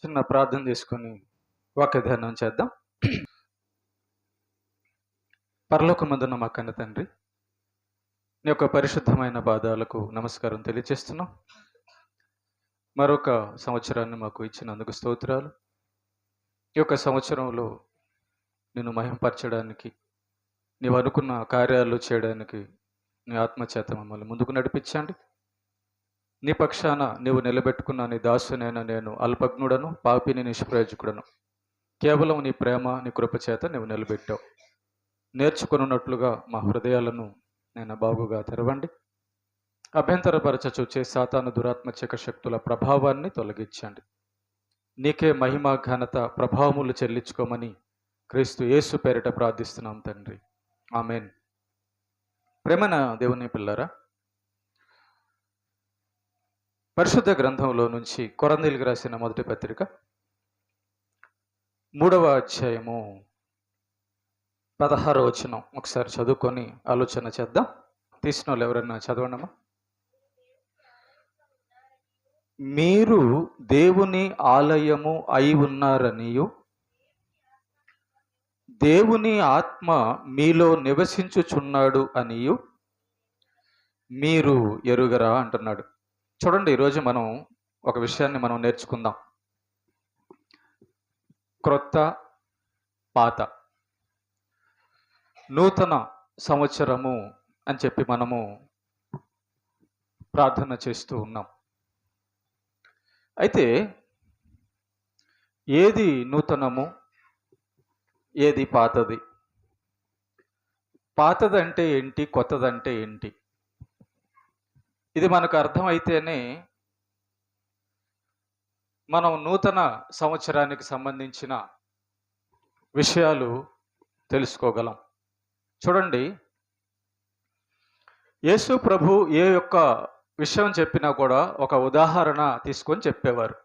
చిన్న ప్రార్థన చేసుకొని వాక్య ధ్యానం చేద్దాం. పరలోకమందున్న మా కన్న తండ్రి, నీ యొక్క పరిశుద్ధమైన పాదాలకు నమస్కారం తెలియజేస్తున్నాం. మరొక సంవత్సరాన్ని మాకు ఇచ్చినందుకు స్తోత్రాలు. ఈ యొక్క సంవత్సరంలో నిన్ను మహింపరచడానికి, నీవు అనుకున్న కార్యాలు చేయడానికి నీ ఆత్మచేత మమ్మల్ని ముందుకు నడిపించండి. నీ పక్షాన నీవు నిలబెట్టుకున్న నీ దాసునైన నేను అల్పజ్ఞుడను, పాపిని, నిష్ప్రయోజకుడను. కేవలం నీ ప్రేమ, నీ కృపచేత నీవు నిలబెట్టావు. నేర్చుకున్నట్లుగా మా హృదయాలను నేను బాగుగా తెరవండి. అభ్యంతరపరచచూచే సాతాను దురాత్మచక శక్తుల ప్రభావాన్ని తొలగించండి. నీకే మహిమ, ఘనత, ప్రభావములు చెల్లించుకోమని క్రీస్తు యేసు పేరిట ప్రార్థిస్తున్నాం తండ్రి, ఆమెన్. ప్రేమన దేవుని పిల్లరా, పరిశుద్ధ గ్రంథంలో నుంచి కొరంథీయులకు రాసిన మొదటి పత్రిక 3వ అధ్యాయము 16వ వచనం ఒకసారి చదువుకొని ఆలోచన చేద్దాం. తీసిన వాళ్ళు ఎవరన్నా చదవండమ్మా. మీరు దేవుని ఆలయము అయి ఉన్నారనియు, దేవుని ఆత్మ మీలో నివసించుచున్నాడు అనియు మీరు ఎరుగరా అంటున్నాడు. చూడండి, ఈరోజు మనం ఒక విషయాన్ని మనం నేర్చుకుందాం. క్రొత్త, పాత, నూతన సంవత్సరము అని చెప్పి మనము ప్రార్థన చేస్తూ ఉన్నాం. అయితే ఏది నూతనము, ఏది పాతది? పాతదంటే ఏంటి, కొత్తదంటే ఏంటి? ఇది మనకు అర్థమైతేనే మనం నూతన సంవత్సరానికి సంబంధించిన విషయాలు తెలుసుకోగలం. చూడండి, యేసు ప్రభు ఏ యొక్క విషయం చెప్పినా కూడా ఒక ఉదాహరణ తీసుకొని చెప్పేవారు.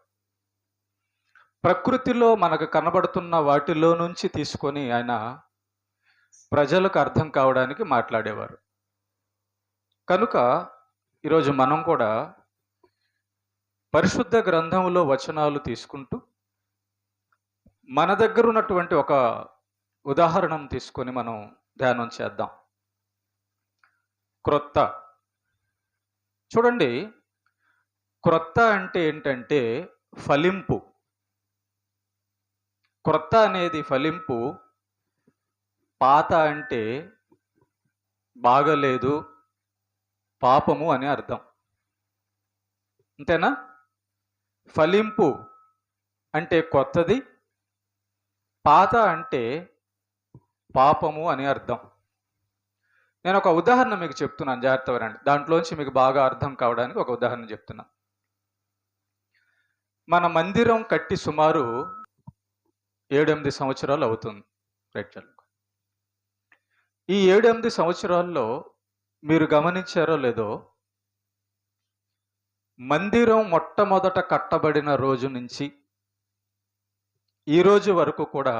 ప్రకృతిలో మనకు కనబడుతున్న వాటిలో నుంచి తీసుకొని ఆయన ప్రజలకు అర్థం కావడానికి మాట్లాడేవారు. కనుక ఈరోజు మనం కూడా పరిశుద్ధ గ్రంథంలో వచనాలు తీసుకుంటూ మన దగ్గర ఉన్నటువంటి ఒక ఉదాహరణను తీసుకొని మనం ధ్యానం చేద్దాం. క్రొత్త. చూడండి, క్రొత్త అంటే ఏంటంటే ఫలింపు. క్రొత్త అనేది ఫలింపు. పాత అంటే బాగలేదు, పాపము అని అర్థం. అంతేనా? ఫలింపు అంటే కొత్తది, పాత అంటే పాపము అని అర్థం. నేను ఒక ఉదాహరణ మీకు చెప్తున్నాను, జాగ్రత్త వినండి. దాంట్లోంచి మీకు బాగా అర్థం కావడానికి ఒక ఉదాహరణ చెప్తున్నాను. మన మందిరం కట్టి సుమారు 7-8 సంవత్సరాలు అవుతుంది. రైట్. ఈ 7-8 సంవత్సరాల్లో మీరు గమనించారో లేదో, మందిరం మొట్టమొదట కట్టబడిన రోజు నుంచి ఈ రోజు వరకు కూడా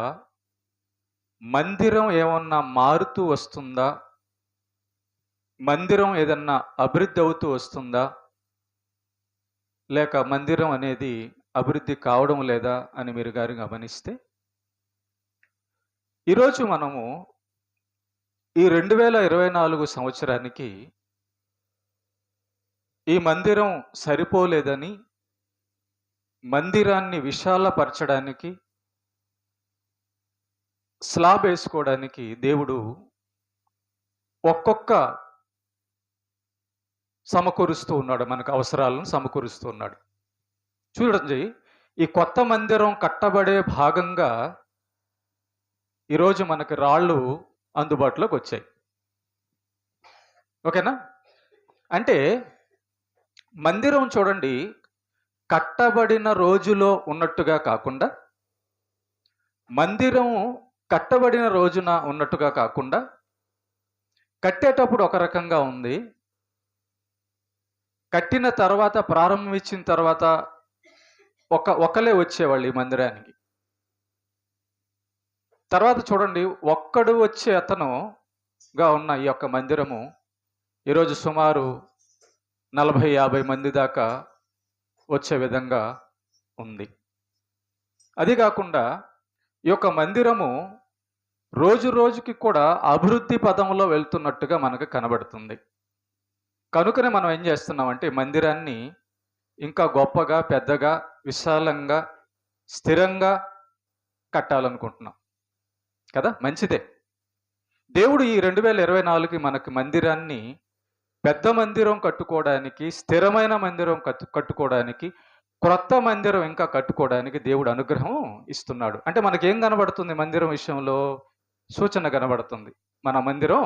మందిరం ఏమన్నా మారుతూ వస్తుందా, మందిరం ఏదన్నా అభివృద్ధి అవుతూ వస్తుందా, లేక మందిరం అనేది అభివృద్ధి కావడం లేదా అని మీరు గారు గమనిస్తే, ఈరోజు మనము ఈ 2024 సంవత్సరానికి ఈ మందిరం సరిపోలేదని, మందిరాన్ని విశాలపరచడానికి, స్లాబ్ వేసుకోవడానికి దేవుడు ఒక్కొక్క సమకూరుస్తూ ఉన్నాడు, మనకు అవసరాలను సమకూరుస్తూ ఉన్నాడు. చూడండి, ఈ కొత్త మందిరం కట్టబడే భాగంగా ఈరోజు మనకి రాళ్ళు అందుబాటులోకి వచ్చాయి. ఓకేనా? అంటే మందిరం చూడండి, కట్టబడిన రోజులో ఉన్నట్టుగా కాకుండా, మందిరం కట్టబడిన రోజున ఉన్నట్టుగా కాకుండా, కట్టేటప్పుడు ఒక రకంగా ఉంది, కట్టిన తర్వాత ప్రారంభించిన తర్వాత ఒకలే వచ్చేవాళ్ళు ఈ మందిరానికి. తర్వాత చూడండి, ఒక్కడు వచ్చే అతనుగా ఉన్న ఈ యొక్క మందిరము ఈరోజు సుమారు 40-50 మంది దాకా వచ్చే విధంగా ఉంది. అది కాకుండా ఈ యొక్క మందిరము రోజు రోజుకి కూడా అభివృద్ధి పదంలో వెళ్తున్నట్టుగా మనకు కనబడుతుంది. కనుకనే మనం ఏం చేస్తున్నామంటే మందిరాన్ని ఇంకా గొప్పగా, పెద్దగా, విశాలంగా, స్థిరంగా కట్టాలనుకుంటున్నాం కదా. మంచిదే. దేవుడు ఈ 2024కి మనకి మందిరాన్ని పెద్ద మందిరం కట్టుకోవడానికి, స్థిరమైన మందిరం కట్టుకోవడానికి, క్రొత్త మందిరం ఇంకా కట్టుకోవడానికి దేవుడు అనుగ్రహం ఇస్తున్నాడు. అంటే మనకేం కనబడుతుంది మందిరం విషయంలో? సూచన కనబడుతుంది. మన మందిరం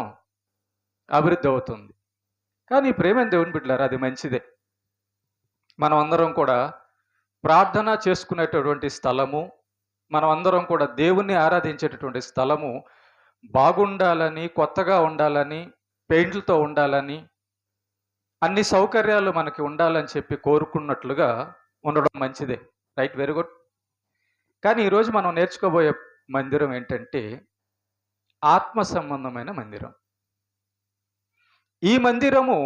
అభివృద్ధి అవుతుంది. కానీ ప్రేమైన దేవుని బిడ్డలారా, అది మంచిదే. మనం అందరం కూడా ప్రార్థన చేసుకునేటటువంటి స్థలము, మనం అందరం కూడా దేవుణ్ణి ఆరాధించేటటువంటి స్థలము బాగుండాలని, కొత్తగా ఉండాలని, పెయింట్లతో ఉండాలని, అన్ని సౌకర్యాలు మనకి ఉండాలని చెప్పి కోరుకున్నట్లుగా ఉండడం మంచిదే. Right, very good. కానీ ఈరోజు మనం నేర్చుకోబోయే మందిరం ఏంటంటే ఆత్మ సంబంధమైన మందిరం. ఈ మందిరము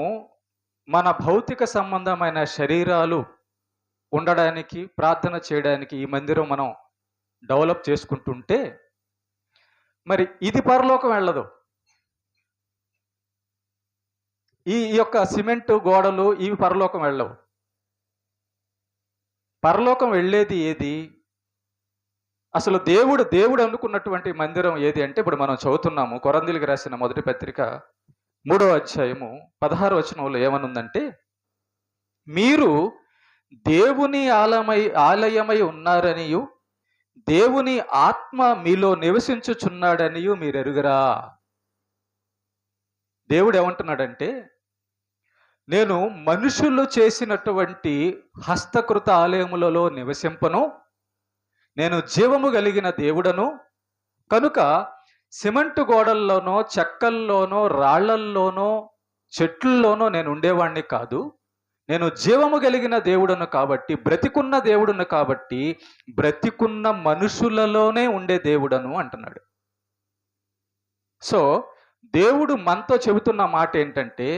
మన భౌతిక సంబంధమైన శరీరాలు ఉండడానికి, ప్రార్థన చేయడానికి ఈ మందిరం మనం డెవలప్ చేసుకుంటుంటే మరి ఇది పరలోకం వెళ్ళదు. ఈ యొక్క సిమెంట్ గోడలు ఇవి పరలోకం వెళ్ళవు. పరలోకం వెళ్ళేది ఏది? అసలు దేవుడు అనుకున్నటువంటి మందిరం ఏది అంటే, ఇప్పుడు మనం చదువుతున్నాము కొరంథీయులకు రాసిన మొదటి పత్రిక 3వ అధ్యాయము 16వ వచనంలో ఏమనుందంటే, మీరు దేవుని ఆలయమై ఉన్నారనియు దేవుని ఆత్మ మీలో నివసించుచున్నాడనియు మీరు ఎరుగరా. దేవుడు ఏమంటున్నాడంటే, నేను మనుషులు చేసినటువంటి హస్తకృత ఆలయములలో నివసింపను, నేను జీవము కలిగిన దేవుడను, కనుక సిమెంట్ గోడల్లోనో, చెక్కల్లోనో, రాళ్లల్లోనో, చెట్లలోనో నేను ఉండేవాణ్ణి కాదు. నేను జీవము కలిగిన దేవుడను కాబట్టి, బ్రతికున్న దేవుడును కాబట్టి, బ్రతికున్న మనుషులలోనే ఉండే దేవుడను అంటున్నాడు. సో దేవుడు మనతో చెబుతున్న మాట ఏంటంటే,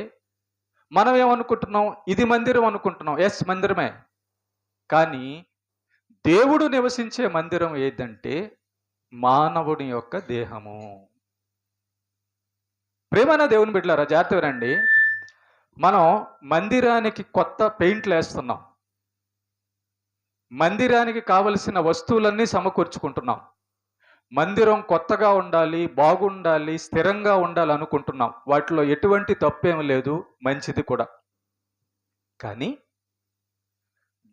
మనం ఏమనుకుంటున్నాం? ఇది మందిరం అనుకుంటున్నాం. ఎస్, మందిరమే. కానీ దేవుడు నివసించే మందిరం ఏదంటే మానవుని యొక్క దేహము. ప్రేమైన దేవుని బిడ్డలారా, జాగ్రత్తగా రండి. మనం మందిరానికి కొత్త పెయింట్లు వేస్తున్నాం, మందిరానికి కావలసిన వస్తువులన్నీ సమకూర్చుకుంటున్నాం, మందిరం కొత్తగా ఉండాలి, బాగుండాలి, స్థిరంగా ఉండాలి అనుకుంటున్నాం. వాటిలో ఎటువంటి తప్పేం లేదు, మంచిది కూడా. కానీ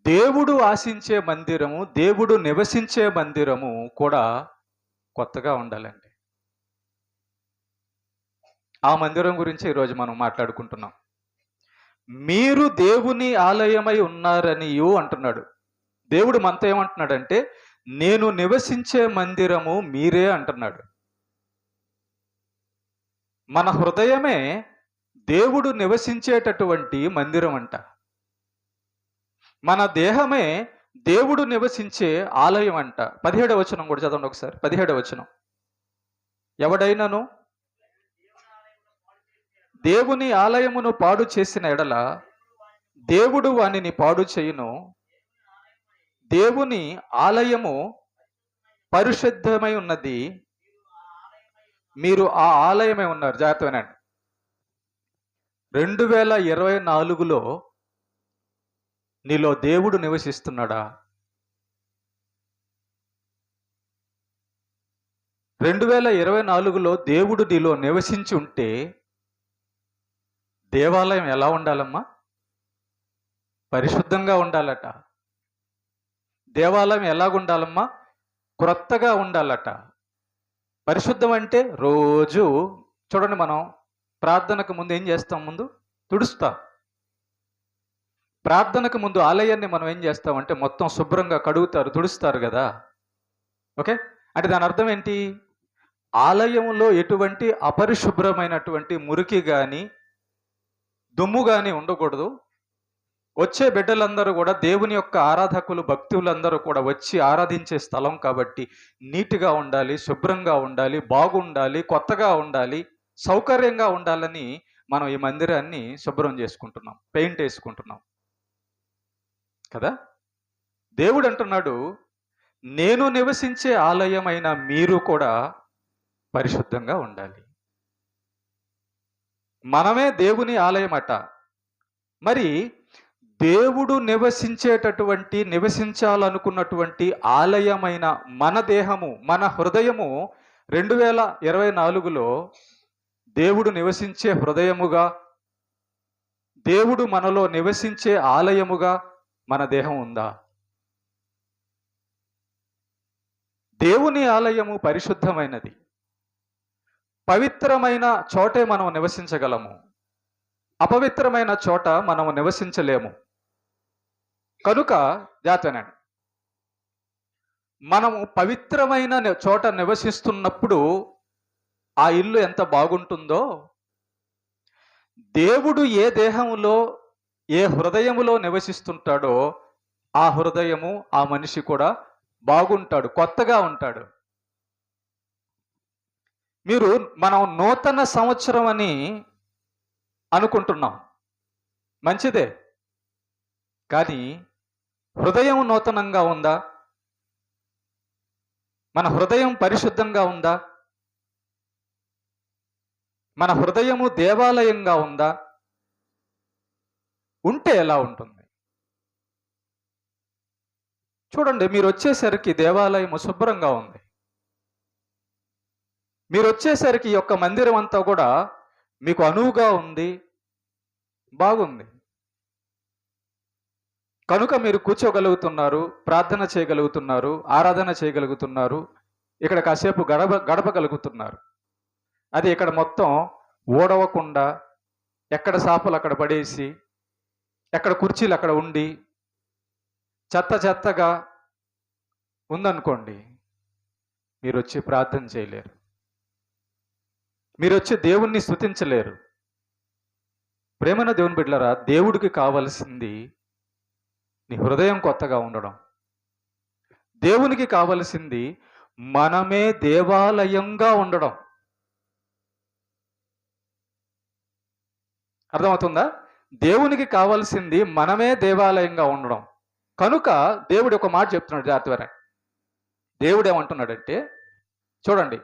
దేవుడు ఆశించే మందిరము, దేవుడు నివసించే మందిరము కూడా కొత్తగా ఉండాలండి. ఆ మందిరం గురించి ఈరోజు మనం మాట్లాడుకుంటున్నాం. మీరు దేవుని ఆలయమై ఉన్నారనియు అంటున్నాడు. దేవుడు మనతో ఏమంటున్నాడంటే, నేను నివసించే మందిరము మీరే అంటున్నాడు. మన హృదయమే దేవుడు నివసించేటటువంటి మందిరం అంట. మన దేహమే దేవుడు నివసించే ఆలయం అంట. 17వ వచనం కూడా చదవండి ఒకసారి. 17వ వచనం, ఎవడైనను దేవుని ఆలయమును పాడు చేసిన ఎడల దేవుడు వానిని పాడు చేయును. దేవుని ఆలయము పరిశుద్ధమై ఉన్నది, మీరు ఆ ఆలయమే ఉన్నారు. జాగ్రత్తగానండి. 2024లో నీలో దేవుడు నివసిస్తున్నాడా? 2024లో దేవుడు నీలో నివసించి ఉంటే దేవాలయం ఎలా ఉండాలమ్మా? పరిశుద్ధంగా ఉండాలట. దేవాలయం ఎలాగుండాలమ్మా? క్రొత్తగా ఉండాలట. పరిశుద్ధం అంటే రోజు చూడండి, మనం ప్రార్థనకు ముందు ఏం చేస్తాం? ముందు తుడుస్తాం. ప్రార్థనకు ముందు ఆలయాన్ని మనం ఏం చేస్తామంటే మొత్తం శుభ్రంగా కడుగుతారు, తుడుస్తారు కదా. ఓకే, అంటే దాని అర్థం ఏంటి? ఆలయంలో ఎటువంటి అపరిశుభ్రమైనటువంటి మురికి కానీ దుమ్ము కానీ ఉండకూడదు. వచ్చే బిడ్డలందరూ కూడా దేవుని యొక్క ఆరాధకులు, భక్తులందరూ కూడా వచ్చి ఆరాధించే స్థలం కాబట్టి నీట్గా ఉండాలి, శుభ్రంగా ఉండాలి, బాగుండాలి, కొత్తగా ఉండాలి, సౌకర్యంగా ఉండాలని మనం ఈ మందిరాన్ని శుభ్రం చేసుకుంటున్నాం, పెయింట్ వేసుకుంటున్నాం కదా. దేవుడు అంటున్నాడు, నేను నివసించే ఆలయమైన మీరు కూడా పరిశుద్ధంగా ఉండాలి. మనమే దేవుని ఆలయమట. మరి దేవుడు నివసించాలనుకున్నటువంటి ఆలయమైన మన దేహము, మన హృదయము 2024లో దేవుడు నివసించే హృదయముగా, దేవుడు మనలో నివసించే ఆలయముగా మన దేహం ఉందా? దేవుని ఆలయము పరిశుద్ధమైనది. పవిత్రమైన చోటే మనం నివసించగలము. అపవిత్రమైన చోట మనము నివసించలేము. కనుక జాతనండి, మనము పవిత్రమైన చోట నివసిస్తున్నప్పుడు ఆ ఇల్లు ఎంత బాగుంటుందో, దేవుడు ఏ దేహములో, ఏ హృదయములో నివసిస్తుంటాడో ఆ హృదయము, ఆ మనిషి కూడా బాగుంటాడు, కొత్తగా ఉంటాడు. మనం నూతన సంవత్సరం అని అనుకుంటున్నాం, మంచిదే. కానీ హృదయం నూతనంగా ఉందా? మన హృదయం పరిశుద్ధంగా ఉందా? మన హృదయము దేవాలయంగా ఉందా? ఉంటే ఎలా ఉంటుంది? చూడండి, మీరు వచ్చేసరికి దేవాలయము శుభ్రంగా ఉంది. మీరు వచ్చేసరికి ఈ యొక్క మందిరం అంతా కూడా మీకు అనువుగా ఉంది, బాగుంది. కనుక మీరు కూర్చోగలుగుతున్నారు, ప్రార్థన చేయగలుగుతున్నారు, ఆరాధన చేయగలుగుతున్నారు, ఇక్కడ కాసేపు గడపగలుగుతున్నారు. అది ఇక్కడ మొత్తం ఓడవకుండా, ఎక్కడ సాపలు అక్కడ పడేసి, ఎక్కడ కుర్చీలు అక్కడ ఉండి చెత్తగా ఉందనుకోండి, మీరు వచ్చి ప్రార్థన చేయలేరు, మీరు వచ్చి దేవుణ్ణి స్తుతించలేరు. ప్రేమన దేవుని బిడ్డలారా, దేవుడికి కావలసింది నీ హృదయం కొత్తగా ఉండడం. దేవునికి కావలసింది మనమే దేవాలయంగా ఉండడం. అర్థమవుతుందా? దేవునికి కావలసింది మనమే దేవాలయంగా ఉండడం. కనుక దేవుడు ఒక మాట చెప్తున్నాడు, జాగ్రత్తగా. దేవుడు ఏమంటున్నాడంటే, చూడండి,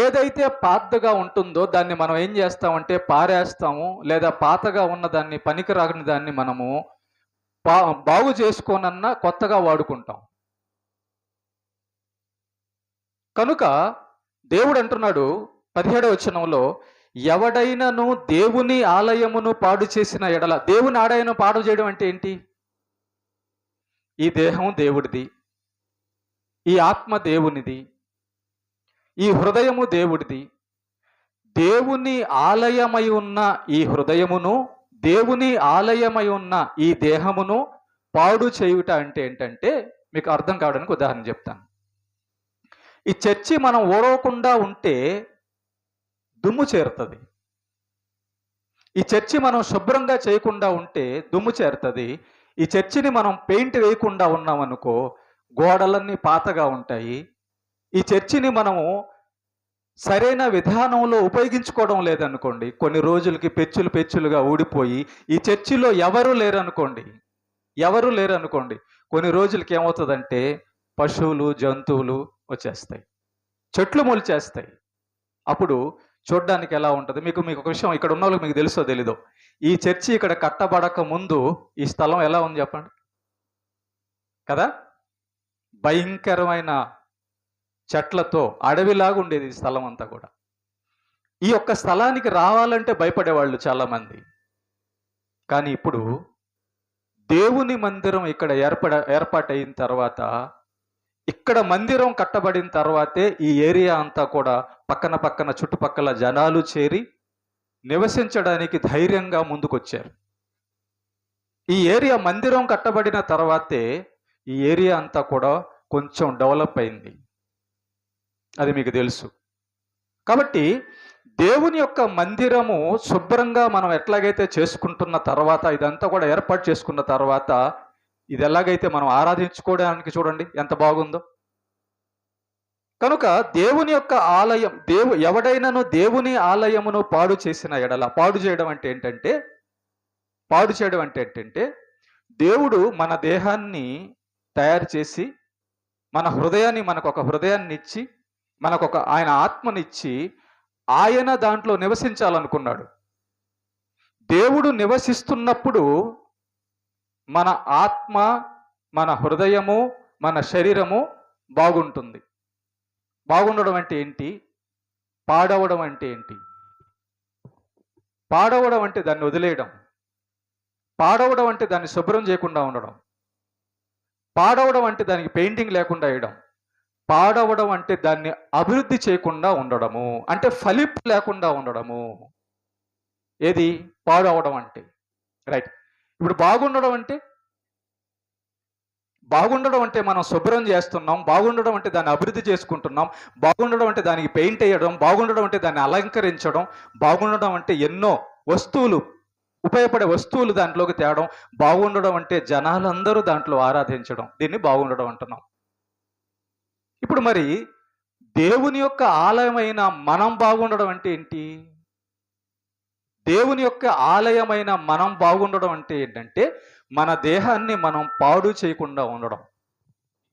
ఏదైతే పాతగా ఉంటుందో దాన్ని మనం ఏం చేస్తామంటే పారేస్తాము, లేదా పాతగా ఉన్న దాన్ని, పనికిరాని దాన్ని మనము బాగు చేసుకోనన్నా కొత్తగా వాడుకుంటాం. కనుక దేవుడు అంటున్నాడు 17వ వచనంలో, ఎవడైనను దేవుని ఆలయమును పాడు చేసిన ఎడల. దేవుని ఆలయమును పాడు చేయడం అంటే ఏంటి? ఈ దేహం దేవుడిది, ఈ ఆత్మ దేవునిది, ఈ హృదయము దేవుడిది. దేవుని ఆలయమై ఉన్న ఈ హృదయమును, దేవుని ఆలయమై ఉన్న ఈ దేహమును పాడు చేయుట అంటే ఏంటంటే, మీకు అర్థం కావడానికి ఉదాహరణ చెప్తాను. ఈ చర్చి మనం ఓడవకుండా ఉంటే దుమ్ము చేరుతుంది. ఈ చర్చి మనం శుభ్రంగా చేయకుండా ఉంటే దుమ్ము చేరుతుంది. ఈ చర్చిని మనం పెయింట్ వేయకుండా ఉన్నామనుకో, గోడలన్నీ పాతగా ఉంటాయి. ఈ చర్చిని మనము సరైన విధానంలో ఉపయోగించుకోవడం లేదనుకోండి, కొన్ని రోజులకి పెచ్చులుగా ఊడిపోయి ఈ చర్చిలో ఎవరు లేరనుకోండి, కొన్ని రోజులకి ఏమవుతుందంటే పశువులు, జంతువులు వచ్చేస్తాయి, చెట్లు మొలిచేస్తాయి. అప్పుడు చూడ్డానికి ఎలా ఉంటుంది? మీకు ఒక విషయం ఇక్కడ ఉన్న వాళ్ళకి మీకు తెలుసో తెలీదో, ఈ చర్చి ఇక్కడ కట్టబడక ముందు ఈ స్థలం ఎలా ఉంది చెప్పండి కదా? భయంకరమైన చెట్లతో అడవిలాగా ఉండేది ఈ స్థలం అంతా కూడా. ఈ యొక్క స్థలానికి రావాలంటే భయపడేవాళ్ళు చాలామంది. కానీ ఇప్పుడు దేవుని మందిరం ఇక్కడ ఏర్పాటైన తర్వాత, ఇక్కడ మందిరం కట్టబడిన తర్వాతే ఈ ఏరియా అంతా కూడా పక్కన చుట్టుపక్కల జనాలు చేరి నివసించడానికి ధైర్యంగా ముందుకొచ్చారు. ఈ ఏరియా మందిరం కట్టబడిన తర్వాతే ఈ ఏరియా అంతా కూడా కొంచెం డెవలప్ అయింది, అది మీకు తెలుసు. కాబట్టి దేవుని యొక్క మందిరము శుభ్రంగా మనం ఎట్లాగైతే చేసుకుంటున్న తర్వాత, ఇదంతా కూడా ఏర్పాటు చేసుకున్న తర్వాత, ఇది ఎలాగైతే మనం ఆరాధించుకోవడానికి చూడండి ఎంత బాగుందో. కనుక దేవుని యొక్క ఆలయం, ఎవడైనాను దేవుని ఆలయమును పాడు చేసిన ఎడల. పాడు చేయడం అంటే ఏంటంటే దేవుడు మన దేహాన్ని తయారు చేసి మన హృదయాన్ని, మనకొక హృదయాన్ని ఇచ్చి, ఆయన ఆత్మనిచ్చి, ఆయన దాంట్లో నివసించాలనుకున్నాడు. దేవుడు నివసిస్తున్నప్పుడు మన ఆత్మ, మన హృదయము, మన శరీరము బాగుంటుంది. బాగుండడం అంటే ఏంటి? పాడవడం అంటే ఏంటి? పాడవడం అంటే దాన్ని వదిలేయడం. పాడవడం అంటే దాన్ని శుభ్రం చేయకుండా ఉండడం. పాడవడం అంటే దానికి పెయింటింగ్ లేకుండా వేయడం. పాడవడం అంటే దాన్ని అభివృద్ధి చేయకుండా ఉండడము, అంటే ఫలింపు లేకుండా ఉండడము. ఏది పాడవడం అంటే? రైట్. ఇప్పుడు బాగుండడం అంటే మనం శుభ్రం చేస్తున్నాం, బాగుండడం అంటే దాన్ని అభివృద్ధి చేసుకుంటున్నాం, బాగుండడం అంటే దానికి పెయింట్ వేయడం, బాగుండడం అంటే దాన్ని అలంకరించడం, బాగుండడం అంటే ఎన్నో వస్తువులు, ఉపయోగపడే వస్తువులు దాంట్లోకి తేవడం, బాగుండడం అంటే జనాలందరూ దాంట్లో ఆరాధించడం. దీన్ని బాగుండడం అంటున్నాం. ఇప్పుడు మరి దేవుని యొక్క ఆలయమైన మనం బాగుండడం అంటే ఏంటి? దేవుని యొక్క ఆలయమైన మనం బాగుండడం అంటే ఏంటంటే మన దేహాన్ని మనం పాడు చేయకుండా ఉండడం.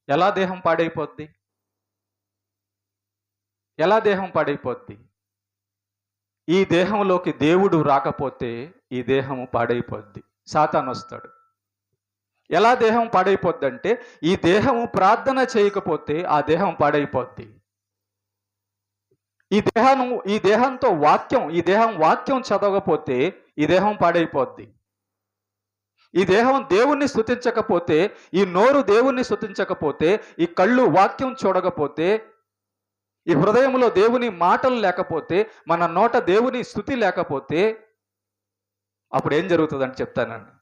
ఎలా దేహం పాడైపోద్ది? ఎలా దేహం పాడైపోద్ది? ఈ దేహంలోకి దేవుడు రాకపోతే ఈ దేహము పాడైపోద్ది. సాతాను వస్తాడు. ఎలా దేహం పాడైపోద్ది అంటే ఈ దేహము ప్రార్థన చేయకపోతే ఆ దేహం పాడైపోద్ది. ఈ దేహంతో వాక్యం చదవకపోతే ఈ దేహం పాడైపోద్ది. ఈ దేహం దేవుణ్ణి స్తుతించకపోతే, ఈ నోరు దేవుణ్ణి స్తుతించకపోతే, ఈ కళ్ళు వాక్యం చూడకపోతే, ఈ హృదయంలో దేవుని మాటలు లేకపోతే, మన నోట దేవుని స్తుతి లేకపోతే అప్పుడు ఏం జరుగుతుందని చెప్తానండి.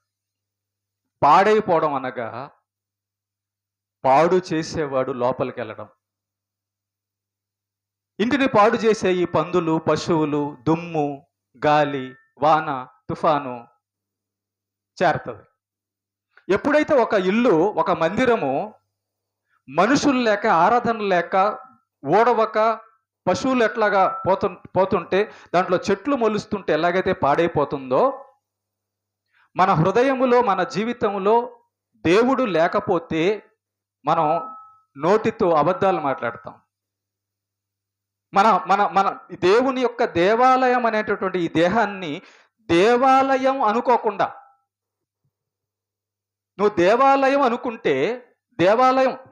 పాడైపోవడం అనగా పాడు చేసేవాడు లోపలికి వెళ్ళడం. ఇంటిని పాడు చేసే ఈ పందులు, పశువులు, దుమ్ము, గాలి, వాన, తుఫాను చేరుతుంది. ఎప్పుడైతే ఒక ఇల్లు, ఒక మందిరము మనుషులు లేక, ఆరాధన లేక, ఓడవక, పశువులు ఎట్లాగా పోతుంటే, దాంట్లో చెట్లు మొలుస్తుంటే ఎలాగైతే పాడైపోతుందో, మన హృదయములో, మన జీవితంలో దేవుడు లేకపోతే మనం నోటితో అబద్ధాలు మాట్లాడతాం. మన మన మన దేవుని యొక్క దేవాలయం అనేటటువంటి ఈ దేహాన్ని దేవాలయం అనుకోకుండా, నువ్వు దేవాలయం అనుకుంటే,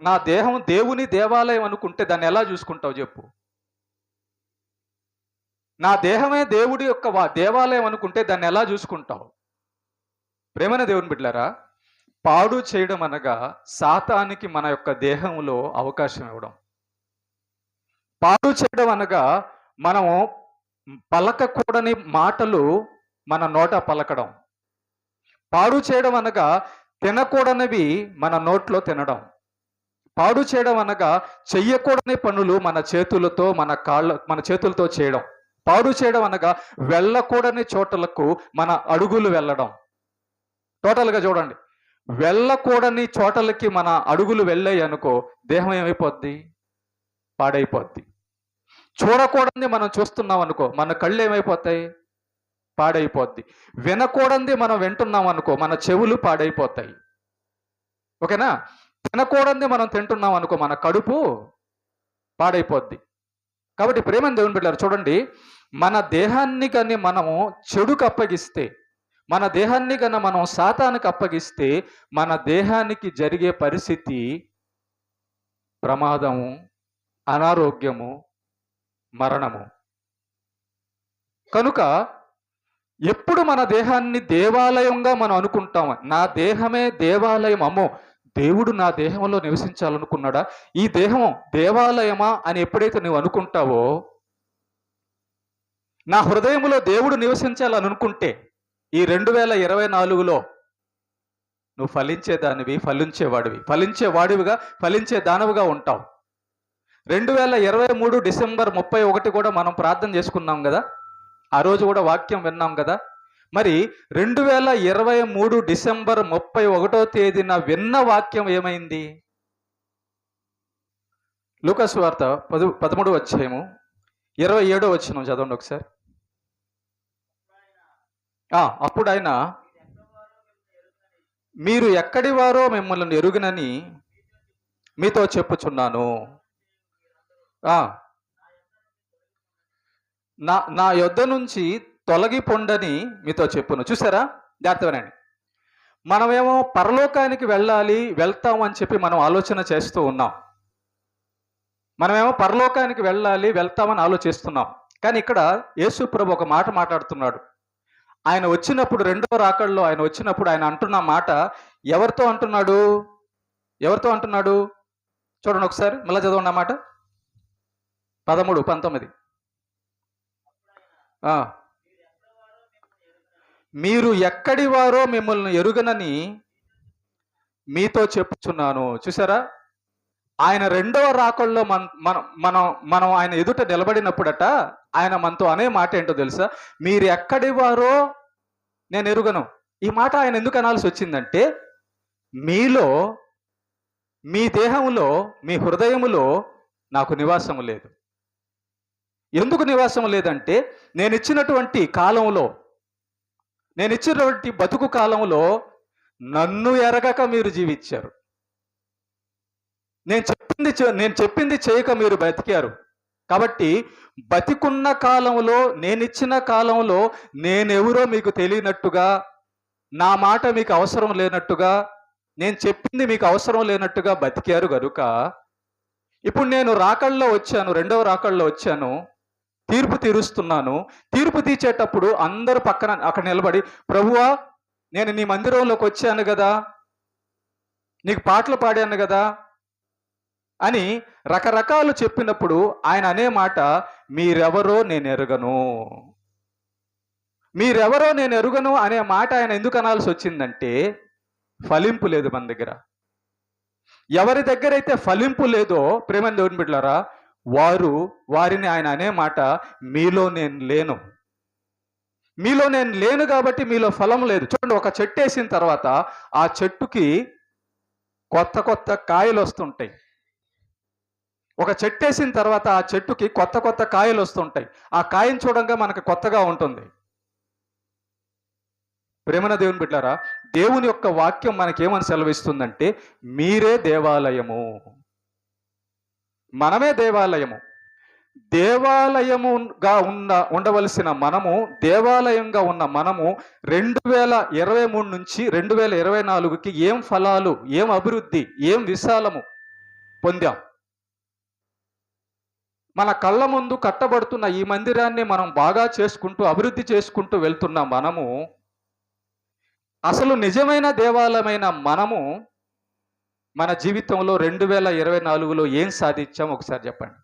నా దేహం దేవుని దేవాలయం అనుకుంటే దాన్ని ఎలా చూసుకుంటావు చెప్పు? నా దేహమే దేవుడి యొక్క దేవాలయం అనుకుంటే దాన్ని ఎలా చూసుకుంటావు? ప్రేమైన దేవుని బిడ్డలారా, పాడు చేయడం అనగా సాతానికి మన యొక్క దేహంలో అవకాశం ఇవ్వడం. పాడు చేయడం అనగా మనము పలకకూడని మాటలు మన నోట పలకడం. పాడు చేయడం అనగా తినకూడనివి మన నోట్లో తినడం. పాడు చేయడం అనగా చెయ్యకూడని పనులు మన చేతులతో చేయడం. పాడు చేయడం అనగా వెళ్ళకూడని చోటలకు మన అడుగులు వెళ్ళడం. టోటల్గా చూడండి, వెళ్ళకూడని చోటలకి మన అడుగులు వెళ్ళాయి అనుకో, దేహం ఏమైపోద్ది? పాడైపోద్ది. చూడకూడని మనం చూస్తున్నాం అనుకో, మన కళ్ళు ఏమైపోతాయి? పాడైపోద్ది. వినకూడనిది మనం వింటున్నాం అనుకో, మన చెవులు పాడైపోతాయి. ఓకేనా? తినకూడనిది మనం తింటున్నాం అనుకో, మన కడుపు పాడైపోద్ది. కాబట్టి ప్రేమ దేవుని బిడ్డలారా, చూడండి, మన దేహాన్ని కానీ మనము చెడుకు అప్పగిస్తే, మన దేహాన్ని కన్నా మనం సాతానికి అప్పగిస్తే, మన దేహానికి జరిగే పరిస్థితి ప్రమాదము, అనారోగ్యము, మరణము. కనుక ఎప్పుడు మన దేహాన్ని దేవాలయంగా మనం అనుకుంటాం, నా దేహమే దేవాలయం, అమ్మో దేవుడు నా దేహంలో నివసించాలనుకున్నాడా, ఈ దేహం దేవాలయమా అని ఎప్పుడైతే నువ్వు అనుకుంటావో, నా హృదయంలో దేవుడు నివసించాలని అనుకుంటే ఈ 2024లో నువ్వు ఫలించే దానవుగా ఉంటావు. 2023 డిసెంబర్ 31 కూడా మనం ప్రార్థన చేసుకున్నాం కదా, ఆ రోజు కూడా వాక్యం విన్నాం కదా. మరి 2023 డిసెంబర్ 31వ తేదీన విన్న వాక్యం ఏమైంది? లూకాసు వార్త 13వ అధ్యాయము 27వ వచనం చదవండి ఒకసారి. అప్పుడు ఆయన, మీరు ఎక్కడి వారో మిమ్మల్ని ఎరుగనని మీతో చెప్పుచున్నాను. ఆ నా నా యొద్ద నుంచి తొలగిపొండని మీతో చెప్పును. చూసారా? జాగ్రత్తగానండి. మనమేమో పరలోకానికి వెళ్ళాలి, వెళ్తాం అని చెప్పి మనం ఆలోచన చేస్తూ ఉన్నాం. మనమేమో పరలోకానికి వెళ్ళాలి, వెళ్తామని ఆలోచిస్తున్నాం. కానీ ఇక్కడ యేసు ప్రభు ఒక మాట మాట్లాడుతున్నాడు. ఆయన వచ్చినప్పుడు రెండో రాకడలో ఆయన వచ్చినప్పుడు ఆయన అంటున్న మాట ఎవరితో అంటున్నాడు? ఎవరితో అంటున్నాడు? చూడండి ఒకసారి మళ్ళా చదవండి ఆ మాట. 13, 19. మీరు ఎక్కడి వారో మిమ్మల్ని ఎరుగనని మీతో చెప్పుచున్నాను. చూసారా? ఆయన రెండవ రాకడలో మనం ఆయన ఎదుట నిలబడినప్పుడట ఆయన మనతో అనే మాట ఏంటో తెలుసా? మీరు ఎక్కడి వారో నేను ఎరుగను. ఈ మాట ఆయన ఎందుకు అనాల్సి వచ్చిందంటే, మీలో, మీ దేహంలో, మీ హృదయములో నాకు నివాసము లేదు. ఎందుకు నివాసం లేదంటే, నేను ఇచ్చినటువంటి బతుకు కాలంలో నన్ను ఎరగక మీరు జీవించారు. నేను చెప్పింది చేయక మీరు బతికారు. కాబట్టి బతికున్న కాలంలో, నేనిచ్చిన కాలంలో నేనెవరో మీకు తెలియనట్టుగా, నా మాట మీకు అవసరం లేనట్టుగా, నేను చెప్పింది మీకు అవసరం లేనట్టుగా బతికారు గనుక, ఇప్పుడు నేను రాకడలో వచ్చాను, రెండవ రాకడలో వచ్చాను, తీర్పు తీరుస్తున్నాను. తీర్పు తీర్చేటప్పుడు అందరూ పక్కన అక్కడ నిలబడి, ప్రభువా నేను నీ మందిరంలోకి వచ్చాను కదా, నీకు పాటలు పాడాను కదా అని రకరకాలు చెప్పినప్పుడు ఆయన అనే మాట, మీరెవరో నేను ఎరుగను. మీరెవరో నేను ఎరుగను అనే మాట ఆయన ఎందుకు అనాల్సి వచ్చిందంటే, ఫలింపు లేదు మన దగ్గర. ఎవరి దగ్గర అయితే ఫలింపు లేదో ప్రేమ దేవుని బిడ్డలారా, వారిని ఆయన అనే మాట, మీలో నేను లేను. మీలో నేను లేను కాబట్టి మీలో ఫలం లేదు. చూడండి, ఒక చెట్టు వేసిన తర్వాత ఆ చెట్టుకి కొత్త కొత్త కాయలు వస్తుంటాయి. ఒక చెట్టు వేసిన తర్వాత ఆ చెట్టుకి కొత్త కొత్త కాయలు వస్తుంటాయి. ఆ కాయను చూడంగా మనకు కొత్తగా ఉంటుంది. ప్రేమన దేవుని బిడ్డలారా, దేవుని యొక్క వాక్యం మనకేమని సెలవిస్తుందంటే, మీరే దేవాలయము, మనమే దేవాలయము. దేవాలయముగా ఉండవలసిన మనము, దేవాలయంగా ఉన్న మనము 2023 నుంచి 2024కి ఏం ఫలాలు, ఏం అభివృద్ధి, ఏం విశాలము పొందాం? మన కళ్ళ ముందు కట్టబడుతున్న ఈ మందిరాన్ని మనం బాగా చేసుకుంటూ, అభివృద్ధి చేసుకుంటూ వెళ్తున్న మనము, అసలు నిజమైన దేవాలయమైన మనము మన జీవితంలో 2024లో ఏం సాధించాం ఒకసారి చెప్పండి.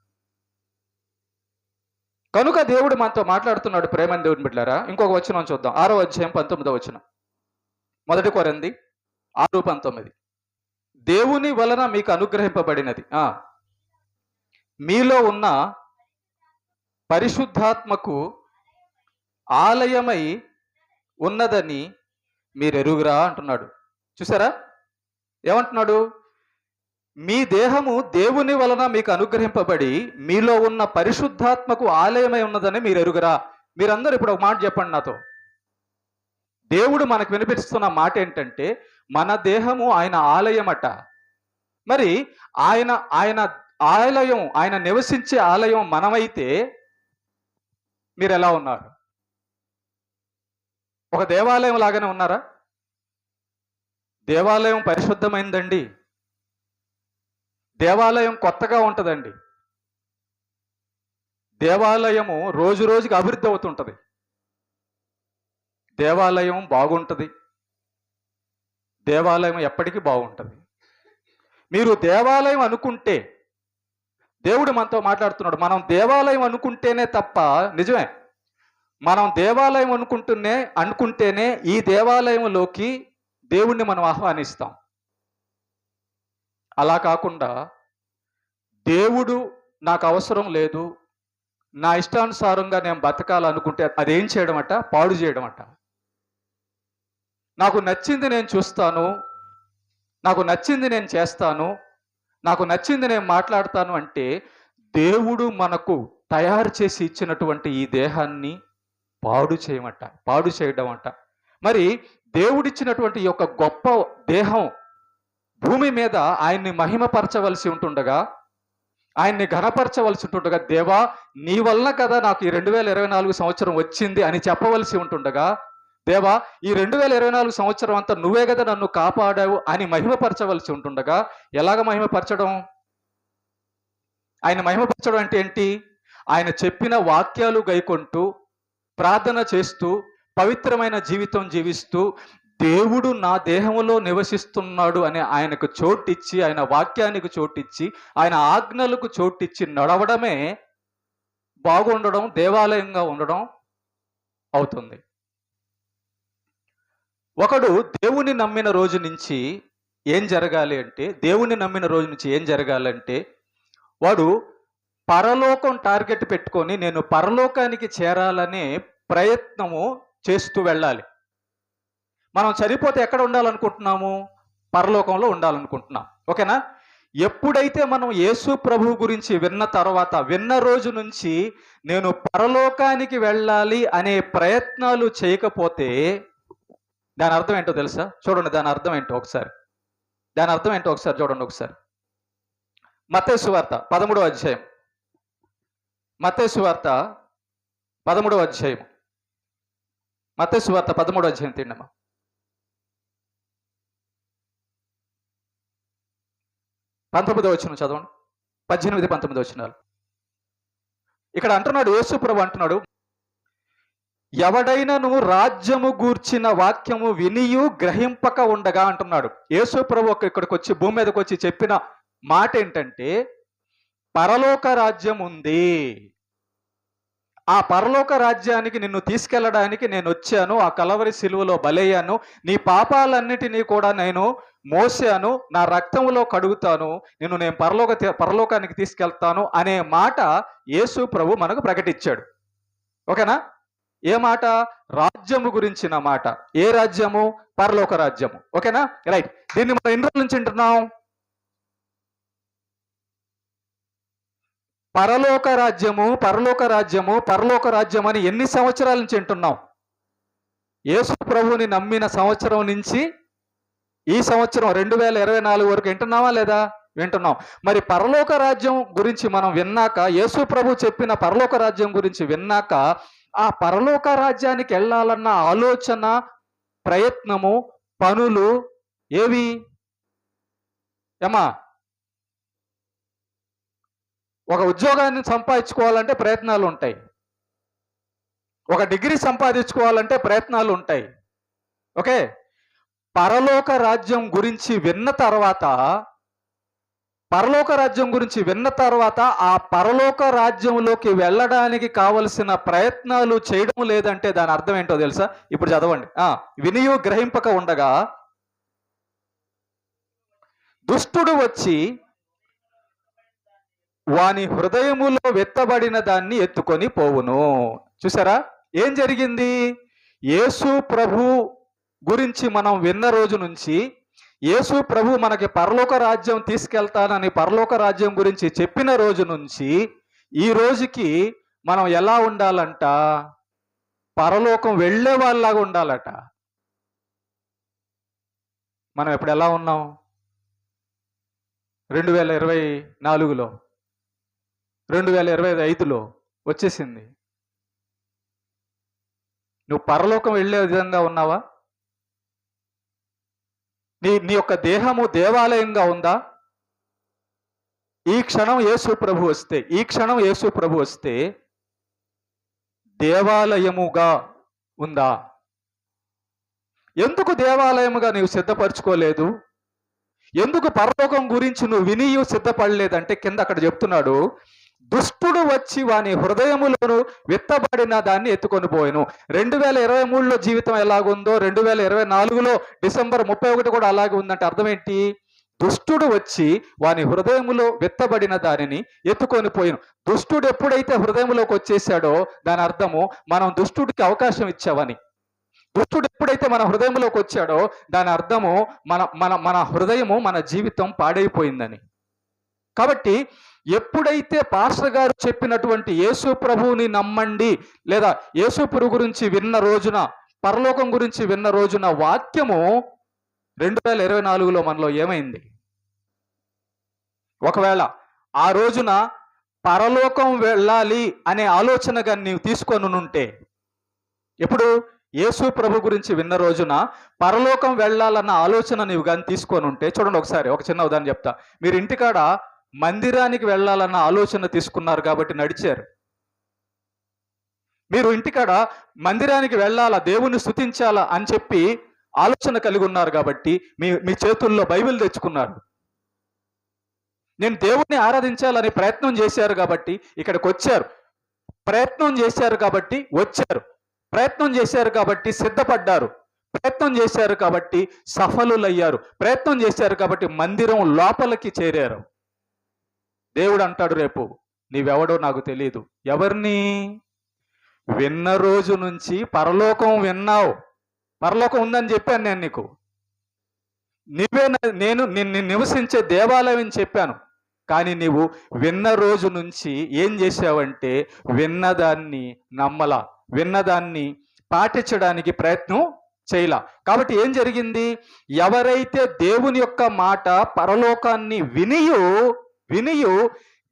కనుక దేవుడు మనతో మాట్లాడుతున్నాడు. ప్రేమని దేవుని బిడ్డలారా, ఇంకొక వచనం చూద్దాం. 6వ అధ్యాయం 19వ వచనం. 1 కొరింథీ 6:19. దేవుని వలన మీకు అనుగ్రహింపబడినది, మీలో ఉన్న పరిశుద్ధాత్మకు ఆలయమై ఉన్నదని మీరు ఎరుగురా అంటున్నాడు. చూసారా? ఏమంటున్నాడు? మీ దేహము దేవుని వలన మీకు అనుగ్రహింపబడి మీలో ఉన్న పరిశుద్ధాత్మకు ఆలయమై ఉన్నదని మీరు ఎరుగురా. మీరందరూ ఇప్పుడు ఒక మాట చెప్పండి నాతో. దేవుడు మనకు వినిపిస్తున్న మాట ఏంటంటే, మన దేహము ఆయన ఆలయమట. మరి ఆయన ఆలయం, ఆయన నివసించే ఆలయం మనమైతే మీరు ఎలా ఉన్నారు? ఒక దేవాలయం లాగానే ఉన్నారా? దేవాలయం పరిశుద్ధమైందండి. దేవాలయం కొత్తగా ఉంటుందండి. దేవాలయము రోజు రోజుకి అభివృద్ధి అవుతుంటది. దేవాలయం బాగుంటుంది. దేవాలయం ఎప్పటికీ బాగుంటుంది. మీరు దేవాలయం అనుకుంటే, దేవుడు మనతో మాట్లాడుతున్నాడు, మనం దేవాలయం అనుకుంటేనే తప్ప, నిజమే, మనం దేవాలయం అనుకుంటేనే ఈ దేవాలయంలోకి దేవుణ్ణి మనం ఆహ్వానిస్తాం. అలా కాకుండా దేవుడు నాకు అవసరం లేదు, నా ఇష్టానుసారంగా నేను బతకాలనుకుంటే అదేం చేయడం అట? పాడు చేయడం అట. నాకు నచ్చింది నేను చూస్తాను, నాకు నచ్చింది నేను చేస్తాను, నాకు నచ్చింది నేను మాట్లాడతాను అంటే, దేవుడు మనకు తయారు చేసి ఇచ్చినటువంటి ఈ దేహాన్ని పాడు చేయడం అంట. మరి దేవుడిచ్చినటువంటి ఈ యొక్క గొప్ప దేహం, భూమి మీద ఆయన్ని మహిమపరచవలసి ఉంటుండగా, ఆయన్ని ఘనపరచవలసి ఉంటుండగా, దేవా నీ వలన కదా నాకు ఈ 2024 సంవత్సరం వచ్చింది అని చెప్పవలసి ఉంటుండగా, దేవా ఈ 2024 సంవత్సరం అంతా నువ్వే కదా నన్ను కాపాడావు అని మహిమపరచవలసి ఉంటుండగా, ఎలాగ మహిమపరచడం? ఆయన మహిమపరచడం అంటే ఏంటి? ఆయన చెప్పిన వాక్యాలు గైకొంటూ, ప్రార్థన చేస్తూ, పవిత్రమైన జీవితం జీవిస్తూ, దేవుడు నా దేహంలో నివసిస్తున్నాడు అని ఆయనకు చోటిచ్చి, ఆయన వాక్యానికి చోటిచ్చి, ఆయన ఆజ్ఞలకు చోటిచ్చి నడవడమే బాగుండడం, దేవాలయంగా ఉండడం అవుతుంది. ఒకడు దేవుని నమ్మిన రోజు నుంచి ఏం జరగాలి అంటే, దేవుని నమ్మిన రోజు నుంచి ఏం జరగాలంటే, వాడు పరలోకం టార్గెట్ పెట్టుకొని నేను పరలోకానికి చేరాలనే ప్రయత్నము చేస్తూ వెళ్ళాలి. మనం చనిపోతే ఎక్కడ ఉండాలనుకుంటున్నాము? పరలోకంలో ఉండాలనుకుంటున్నాం. ఓకేనా? ఎప్పుడైతే మనం యేసు ప్రభు గురించి విన్న తర్వాత, విన్న రోజు నుంచి నేను పరలోకానికి వెళ్ళాలి అనే ప్రయత్నాలు చేయకపోతే దాని అర్థం ఏంటో తెలుసా? చూడండి, దాని అర్థం ఏంటో ఒకసారి. చూడండి ఒకసారి. మత్తయి సువార్త 13వ అధ్యాయం. మత్తయి సువార్త 13వ అధ్యాయం. మత్తయి సువార్త 13వ అధ్యాయం తిండమ్మా. 19వ వచనం చదవండి. 18, 19 వచనాలు. ఇక్కడ అంటున్నాడు, యేసు ప్రభు అంటున్నాడు, ఎవడైనను రాజ్యము గూర్చిన వాక్యము వినియు గ్రహింపక ఉండగా అంటున్నాడు. యేసు ప్రభు ఇక్కడికి వచ్చి, భూమి మీదకి వచ్చి చెప్పిన మాట ఏంటంటే, పరలోక రాజ్యం ఉంది, ఆ పరలోక రాజ్యానికి నిన్ను తీసుకెళ్ళడానికి నేను వచ్చాను, ఆ కలవరి సిలువలో బలయ్యాను, నీ పాపాలన్నిటినీ కూడా నేను మోసాను, నా రక్తంలో కడుగుతాను, నేను పరలోకానికి తీసుకెళ్తాను అనే మాట యేసు ప్రభు మనకు ప్రకటించాడు. ఓకేనా? ఏ మాట? రాజ్యము గురించిన మాట. ఏ రాజ్యము? పరలోక రాజ్యము. ఓకేనా? రైట్. దీన్ని మనం ఎన్ని రోజుల నుంచి వింటున్నాం? పరలోక రాజ్యము అని ఎన్ని సంవత్సరాల నుంచి వింటున్నాం? యేసు ప్రభువుని నమ్మిన సంవత్సరం నుంచి ఈ సంవత్సరం 2024 వరకు వింటున్నావా లేదా? వింటున్నాం. మరి పరలోక రాజ్యం గురించి మనం విన్నాక, యేసు ప్రభు చెప్పిన పరలోక రాజ్యం గురించి విన్నాక, ఆ పరలోక రాజ్యానికి వెళ్ళాలన్న ఆలోచన, ప్రయత్నము, పనులు ఏవి? ఏమా, ఒక ఉద్యోగాన్ని సంపాదించుకోవాలంటే ప్రయత్నాలు ఉంటాయి, ఒక డిగ్రీ సంపాదించుకోవాలంటే ప్రయత్నాలు ఉంటాయి. ఓకే? పరలోక రాజ్యం గురించి విన్న తర్వాత, ఆ పరలోక రాజ్యంలోకి వెళ్ళడానికి కావలసిన ప్రయత్నాలు చేయడం లేదంటే దాని అర్థం ఏంటో తెలుసా? ఇప్పుడు చదవండి. వినియు గ్రహింపక ఉండగా దుష్టుడు వచ్చి వాని హృదయములో వెత్తబడిన దాన్ని ఎత్తుకొని పోవును. చూసారా ఏం జరిగింది? యేసు ప్రభు గురించి మనం విన్న రోజు నుంచి, యేసు ప్రభు మనకి పరలోక రాజ్యం తీసుకెళ్తానని పరలోక రాజ్యం గురించి చెప్పిన రోజు నుంచి ఈ రోజుకి మనం ఎలా ఉండాలంట? పరలోకం వెళ్ళే వాళ్ళలాగా ఉండాలట. మనం ఇప్పుడు ఎలా ఉన్నాం? 2024లో, 2025లో వచ్చేసింది. నువ్వు పరలోకం వెళ్ళే విధంగా ఉన్నావా? నీ యొక్క దేహము దేవాలయంగా ఉందా? ఈ క్షణం యేసు ప్రభు వస్తే దేవాలయముగా ఉందా? ఎందుకు దేవాలయముగా నీవు సిద్ధపరచుకోలేదు? ఎందుకు పరలోకం గురించి నువ్వు వినియు సిద్ధపడలేదంటే కింద అక్కడ చెప్తున్నాడు, దుష్టుడు వచ్చి వాని హృదయములను విత్తబడిన దాన్ని ఎత్తుకొని పోయెను. 2023లో జీవితం ఎలాగుందో 2024లో డిసెంబర్ 31 కూడా అలాగే ఉందంటే అర్థం ఏంటి? దుష్టుడు వచ్చి వాని హృదయములో విత్తబడిన దానిని ఎత్తుకొని పోయెను. దుష్టుడు ఎప్పుడైతే హృదయంలోకి వచ్చేసాడో దాని అర్థము మనం దుష్టుడికి అవకాశం ఇచ్చావని. దుష్టుడు ఎప్పుడైతే మన హృదయంలోకి వచ్చాడో దాని అర్థము మన హృదయము, మన జీవితం పాడైపోయిందని. కాబట్టి ఎప్పుడైతే పాస్టర్ గారు చెప్పినటువంటి యేసు ప్రభువుని నమ్మండి, లేదా యేసు ప్రభు గురించి విన్న రోజున, పరలోకం గురించి విన్న రోజున వాక్యము 2024లో మనలో ఏమైంది? ఒకవేళ ఆ రోజున పరలోకం వెళ్ళాలి అనే ఆలోచనగా నీవు తీసుకొని ఉంటే, ఎప్పుడు యేసు ప్రభు గురించి విన్న రోజున పరలోకం వెళ్ళాలన్న ఆలోచన నీవు కానీ తీసుకొని ఉంటే, చూడండి ఒకసారి ఒక చిన్న ఉదాహరణ చెప్తా. మీరు ఇంటికాడ మందిరానికి వెళ్ళాలన్న ఆలోచన తీసుకున్నారు కాబట్టి నడిచారు. మీరు ఇంటికాడ మందిరానికి వెళ్ళాలా, దేవుని స్తుతించాలా అని చెప్పి ఆలోచన కలిగి ఉన్నారు కాబట్టి మీ చేతుల్లో బైబిల్ తెచ్చుకున్నారు. నేను దేవుణ్ణి ఆరాధించాలని ప్రయత్నం చేశారు కాబట్టి ఇక్కడికి వచ్చారు. ప్రయత్నం చేశారు కాబట్టి వచ్చారు. ప్రయత్నం చేశారు కాబట్టి సిద్ధపడ్డారు. ప్రయత్నం చేశారు కాబట్టి సఫలులయ్యారు. ప్రయత్నం చేశారు కాబట్టి మందిరం లోపలికి చేరారు. దేవుడు అంటాడు, రేపు నీవెవడో నాకు తెలియదు. ఎవరిని? విన్న రోజు నుంచి పరలోకం విన్నావు. పరలోకం ఉందని చెప్పాను నేను నీకు. నేను నిన్ను నివసించే దేవాలయం అని చెప్పాను. కానీ నీవు విన్న రోజు నుంచి ఏం చేశావంటే విన్నదాన్ని నమ్మలా, విన్నదాన్ని పాటించడానికి ప్రయత్నం చేయలా. కాబట్టి ఏం జరిగింది? ఎవరైతే దేవుని యొక్క మాట పరలోకాన్ని వినియు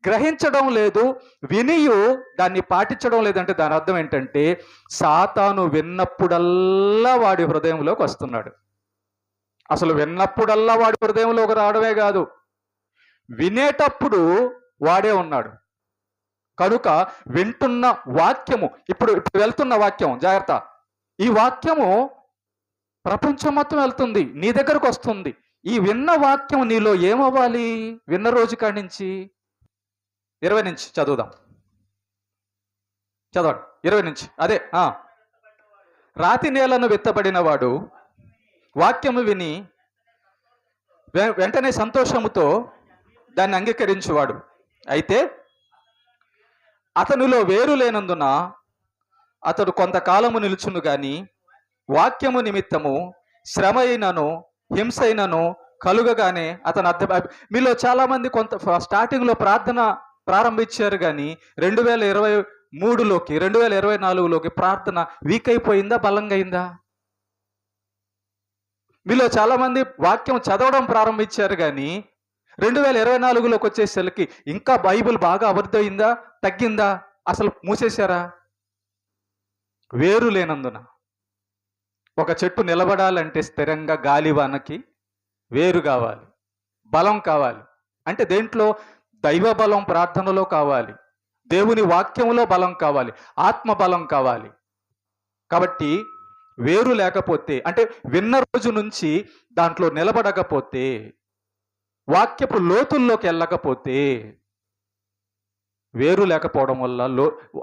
గ్రహించడం లేదు, వినియు దాన్ని పాటించడం లేదంటే దాని అర్థం ఏంటంటే సాతాను విన్నప్పుడల్లా వాడి హృదయంలోకి వస్తున్నాడు. అసలు విన్నప్పుడల్లా వాడి హృదయంలోకి రావడమే కాదు, వినేటప్పుడు వాడే ఉన్నాడు. కనుక వింటున్న వాక్యము, ఇప్పుడు వెళ్తున్న వాక్యం, జాగ్రత్త, ఈ వాక్యము ప్రపంచం మొత్తం వెళ్తుంది, నీ దగ్గరకు వస్తుంది. ఈ విన్న వాక్యం నీలో ఏమవ్వాలి? విన్న రోజు కాడి నుంచి 20 నుంచి చదువుదాం. చదవండి 20 నుంచి. అదే రాతి నేలను విత్తబడిన వాడు వాక్యము విని వెంటనే సంతోషముతో దాన్ని అంగీకరించువాడు. అయితే అతనిలో వేరు లేనందున అతడు కొంతకాలము నిలుచును గాని వాక్యము నిమిత్తము శ్రమ అయినను హింస అయినను కలుగగానే అతను మీలో చాలా మంది కొంత స్టార్టింగ్లో ప్రార్థన ప్రారంభించారు కానీ 2023లోకి 2024లోకి ప్రార్థన వీక్ అయిపోయిందా, బలంగా అయిందా? మీలో చాలా మంది వాక్యం చదవడం ప్రారంభించారు కానీ 2024లోకి వచ్చేసరికి ఇంకా బైబిల్ బాగా అభివృద్ధి తగ్గిందా, అసలు మూసేశారా? వేరు లేనందున. ఒక చెట్టు నిలబడాలంటే స్థిరంగా గాలివానకి వేరు కావాలి, బలం కావాలి. అంటే దేంట్లో? దైవ బలం ప్రార్థనలో కావాలి, దేవుని వాక్యంలో బలం కావాలి, ఆత్మ బలం కావాలి. కాబట్టి వేరు లేకపోతే, అంటే విన్న రోజు నుంచి దాంట్లో నిలబడకపోతే, వాక్యపు లోతుల్లోకి వెళ్ళకపోతే, వేరు లేకపోవడం వల్ల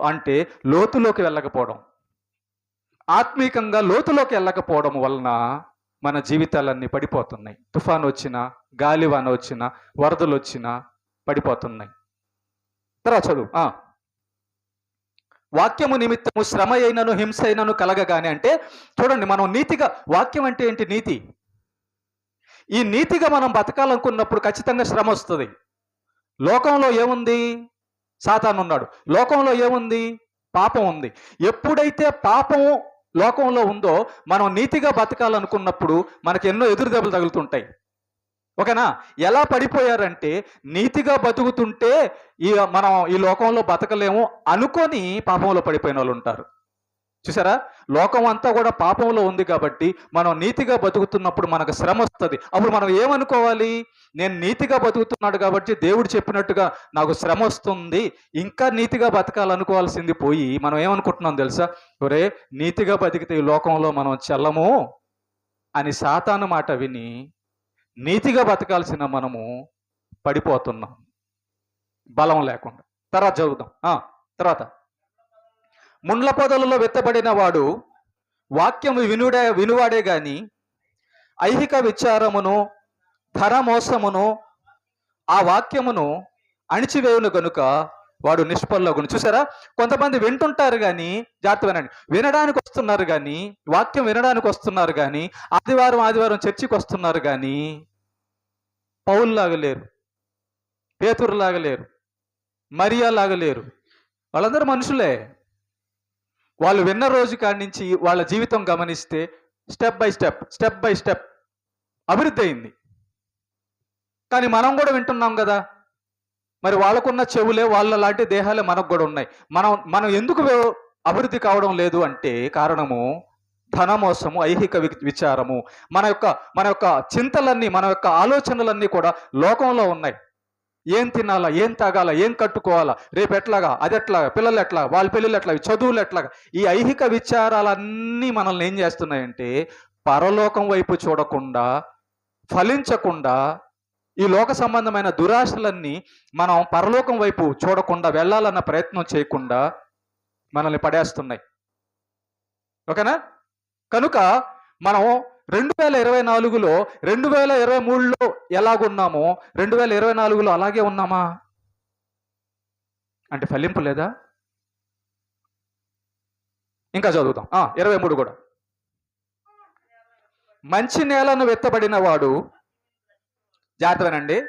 అంటే లోతులోకి వెళ్ళకపోవడం, ఆత్మీకంగా లోతులోకి వెళ్ళకపోవడం వలన మన జీవితాలన్నీ పడిపోతున్నాయి. తుఫాను వచ్చినా, గాలివాన వచ్చినా, వరదలు వచ్చినా పడిపోతున్నాయి. తర్వాత చదువు. వాక్యము నిమిత్తము శ్రమ అయినను హింస అయినను కలగగానే, అంటే చూడండి, మనం నీతిగా, వాక్యం అంటే ఏంటి? నీతి. ఈ నీతిగా మనం బతకాలనుకున్నప్పుడు ఖచ్చితంగా శ్రమ వస్తుంది. లోకంలో ఏముంది? సాతాను ఉన్నాడు. లోకంలో ఏముంది? పాపం ఉంది. ఎప్పుడైతే పాపము లోకంలో ఉందో మనం నీతిగా బతకాలనుకున్నప్పుడు మనకి ఎన్నో ఎదురు దెబ్బలు తగులుతుంటాయి. ఓకేనా? ఎలా పడిపోయారంటే నీతిగా బతుకుతుంటే మనం ఈ లోకంలో బతకలేము అనుకొని పాపంలో పడిపోయిన వాళ్ళు ఉంటారు. చూసారా? లోకం అంతా కూడా పాపంలో ఉంది కాబట్టి మనం నీతిగా బతుకుతున్నప్పుడు మనకు శ్రమ వస్తుంది. అప్పుడు మనం ఏమనుకోవాలి? నేను నీతిగా బతుకుతున్నాడు కాబట్టి దేవుడు చెప్పినట్టుగా నాకు శ్రమ వస్తుంది, ఇంకా నీతిగా బతకాలనుకోవాల్సింది పోయి మనం ఏమనుకుంటున్నాం తెలుసా? ఒరే, నీతిగా బతికితే ఈ లోకంలో మనం చెల్లము అని సాతాను మాట విని నీతిగా బతకాల్సిన మనము పడిపోతున్నాం, బలం లేకుండా. తర్వాత చదువుదాం. తర్వాత ముండ్ల పొదలలో విత్తబడిన వాడు వాక్యము వినువాడే గాని ఐహిక విచారమును ధనమోసమును ఆ వాక్యమును అణిచివేయును గనుక వాడు నిష్ఫలగును. చూసారా? కొంతమంది వింటుంటారు కానీ, జాగ్రత్త వినండి, వినడానికి వస్తున్నారు కానీ, వాక్యం వినడానికి వస్తున్నారు కానీ, ఆదివారం చర్చికి వస్తున్నారు కానీ పౌలులాగా లేరు, పేతురులాగా లేరు, మరియాలాగా లేరు. వాళ్ళందరూ మనుషులే. వాళ్ళు విన్న రోజు కాడి నుంచి వాళ్ళ జీవితం గమనిస్తే స్టెప్ బై స్టెప్ అభివృద్ధి అయింది. కానీ మనం కూడా వింటున్నాం కదా, మరి వాళ్ళకున్న చెవులే, వాళ్ళ లాంటి దేహాలే మనకు కూడా ఉన్నాయి. మనం మనం ఎందుకు అభివృద్ధి కావడం లేదు అంటే కారణము ధనమోసము, ఐహిక విచారము. మన యొక్క చింతలన్నీ, మన యొక్క ఆలోచనలన్నీ కూడా లోకంలో ఉన్నాయి. ఏం తినాలా, ఏం తాగాల, ఏం కట్టుకోవాలా, రేపు ఎట్లాగా, అది ఎట్లాగా, పిల్లలు ఎట్లా, వాళ్ళ పెళ్ళిళ్ళు ఎట్లాగా, చదువులు ఎట్లాగా, ఈ ఐహిక విచారాలన్నీ మనల్ని ఏం చేస్తున్నాయంటే పరలోకం వైపు చూడకుండా, ఫలించకుండా, ఈ లోక సంబంధమైన దురాశలన్నీ మనం పరలోకం వైపు చూడకుండా వెళ్ళాలన్న ప్రయత్నం చేయకుండా మనల్ని పడేస్తున్నాయి. ఓకేనా? కనుక మనం 2024లో 2023లో ఎలాగున్నామో 2024లో అలాగే ఉన్నామా అంటే ఫలింపు లేదా? ఇంకా చదువుతాం 23 కూడా. మంచి నేలను వెత్తబడిన వాడు, జాగ్రత్తనండి,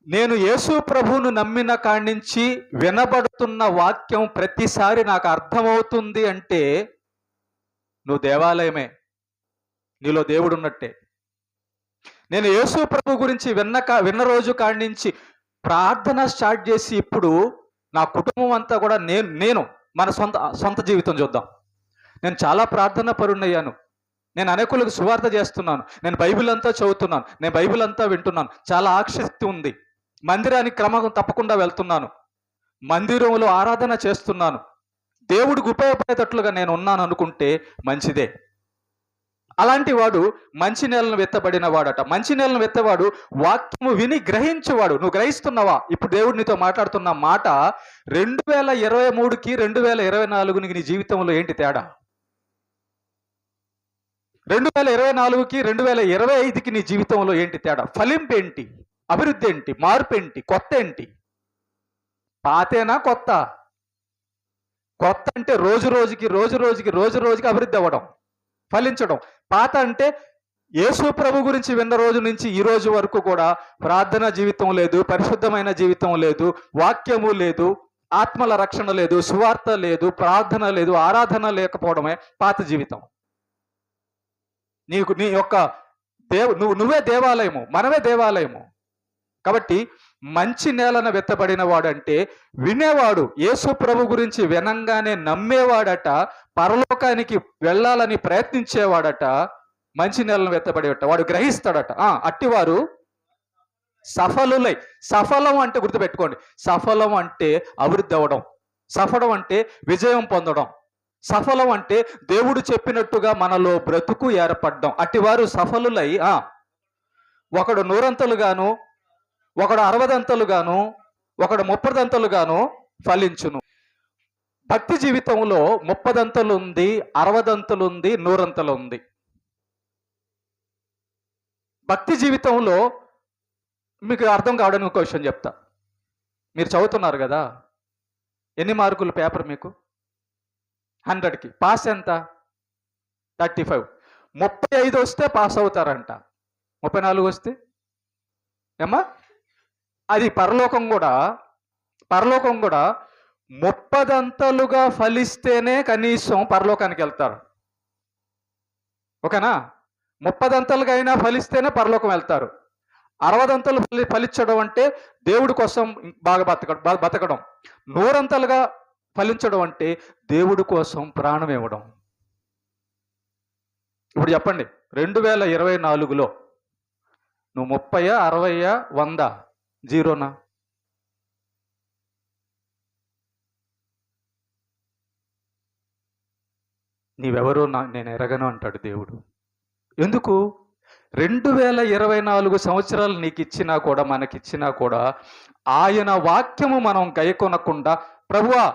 నేను యేసు ప్రభువును నమ్మిన కాడి నుంచి వినబడుతున్న వాక్యం ప్రతిసారి నాకు అర్థమవుతుంది అంటే నువ్వు దేవాలయమే, నీలో దేవుడు ఉన్నట్టే. నేను యేసు ప్రభు గురించి విన్న రోజు కాడి నుంచి ప్రార్థన స్టార్ట్ చేసి ఇప్పుడు నా కుటుంబం అంతా కూడా నేను మన సొంత జీవితం చూద్దాం. నేను చాలా ప్రార్థన పరుణయ్యాను. నేను అనేకులకు సువార్త చేస్తున్నాను. నేను బైబిల్ అంతా చదువుతున్నాను. నేను బైబిల్ అంతా వింటున్నాను. చాలా ఆసక్తి ఉంది. మందిరానికి క్రమం తప్పకుండా వెళ్తున్నాను. మందిరంలో ఆరాధన చేస్తున్నాను. దేవుడికి ఉపయోగపడేటట్లుగా నేను ఉన్నాను అనుకుంటే మంచిదే. అలాంటి వాడు మంచి నేలను వెత్తబడిన వాడట. మంచి నేలను వెత్తవాడు వాక్యము విని గ్రహించేవాడు. నువ్వు గ్రహిస్తున్నావా? ఇప్పుడు దేవుడు నీతో మాట్లాడుతున్న మాట 2023కి 2024కి నీ జీవితంలో ఏంటి తేడా? 2024కి 2025కి నీ జీవితంలో ఏంటి తేడా? ఫలింపు ఏంటి? అభివృద్ధి ఏంటి? మార్పు ఏంటి? కొత్త ఏంటి? పాతేనా కొత్త? కొత్త అంటే రోజు రోజుకి అభివృద్ధి అవ్వడం, ఫలించడం. పాత అంటే యేసు ప్రభు గురించి విన్న రోజు నుంచి ఈ రోజు వరకు కూడా ప్రార్థన జీవితం లేదు, పరిశుద్ధమైన జీవితం లేదు, వాక్యము లేదు, ఆత్మల రక్షణ లేదు, సువార్త లేదు, ప్రార్థన లేదు, ఆరాధన లేకపోవడమే పాత జీవితం. నీ యొక్క నువ్వే దేవాలయము, మనమే దేవాలయము. కాబట్టి మంచి నేలన వెత్తబడిన వాడంటే వినేవాడు, యేసు ప్రభు గురించి వినంగానే నమ్మేవాడట, పరలోకానికి వెళ్ళాలని ప్రయత్నించేవాడట, మంచి నేలను వెత్తబడేట వాడు గ్రహిస్తాడట. అట్టివారు సఫలులై. సఫలం అంటే గుర్తుపెట్టుకోండి, సఫలం అంటే అభివృద్ధి అవ్వడం, సఫలం అంటే విజయం పొందడం, సఫలం అంటే దేవుడు చెప్పినట్టుగా మనలో బ్రతుకు ఏర్పడడం. అట్టివారు సఫలులై ఒకడు 100 ఒకడు 60 ఒకడు 30 ఫలించును. భక్తి జీవితంలో 30 ఉంది, 60 ఉంది, 100 ఉంది. భక్తి జీవితంలో మీకు అర్థం కావడానికి ఒక విషయం చెప్తా. మీరు చదువుతున్నారు కదా, ఎన్ని మార్కులు పేపర్ మీకు? 100కి పాస్ ఎంత? 35. 35 వస్తే పాస్ అవుతారంట. 34 వస్తే ఏమ్మా? అది పరలోకం కూడా 30 ఫలిస్తేనే కనీసం పరలోకానికి వెళ్తారు. ఓకేనా? 30 అయినా ఫలిస్తేనే పరలోకం వెళ్తారు. 60 ఫలించడం అంటే దేవుడి కోసం బాగా బతకడం. 100 ఫలించడం అంటే దేవుడి కోసం ప్రాణం ఇవ్వడం. ఇప్పుడు చెప్పండి, 2024లో నువ్వు 30, 60, 100, 0నా? నీవెవరో నేను ఎరగను అంటాడు దేవుడు. ఎందుకు? 2024 సంవత్సరాలు నీకు ఇచ్చినా కూడా, మనకిచ్చినా కూడా ఆయన వాక్యము మనం గైకొనకుండా, ప్రభువా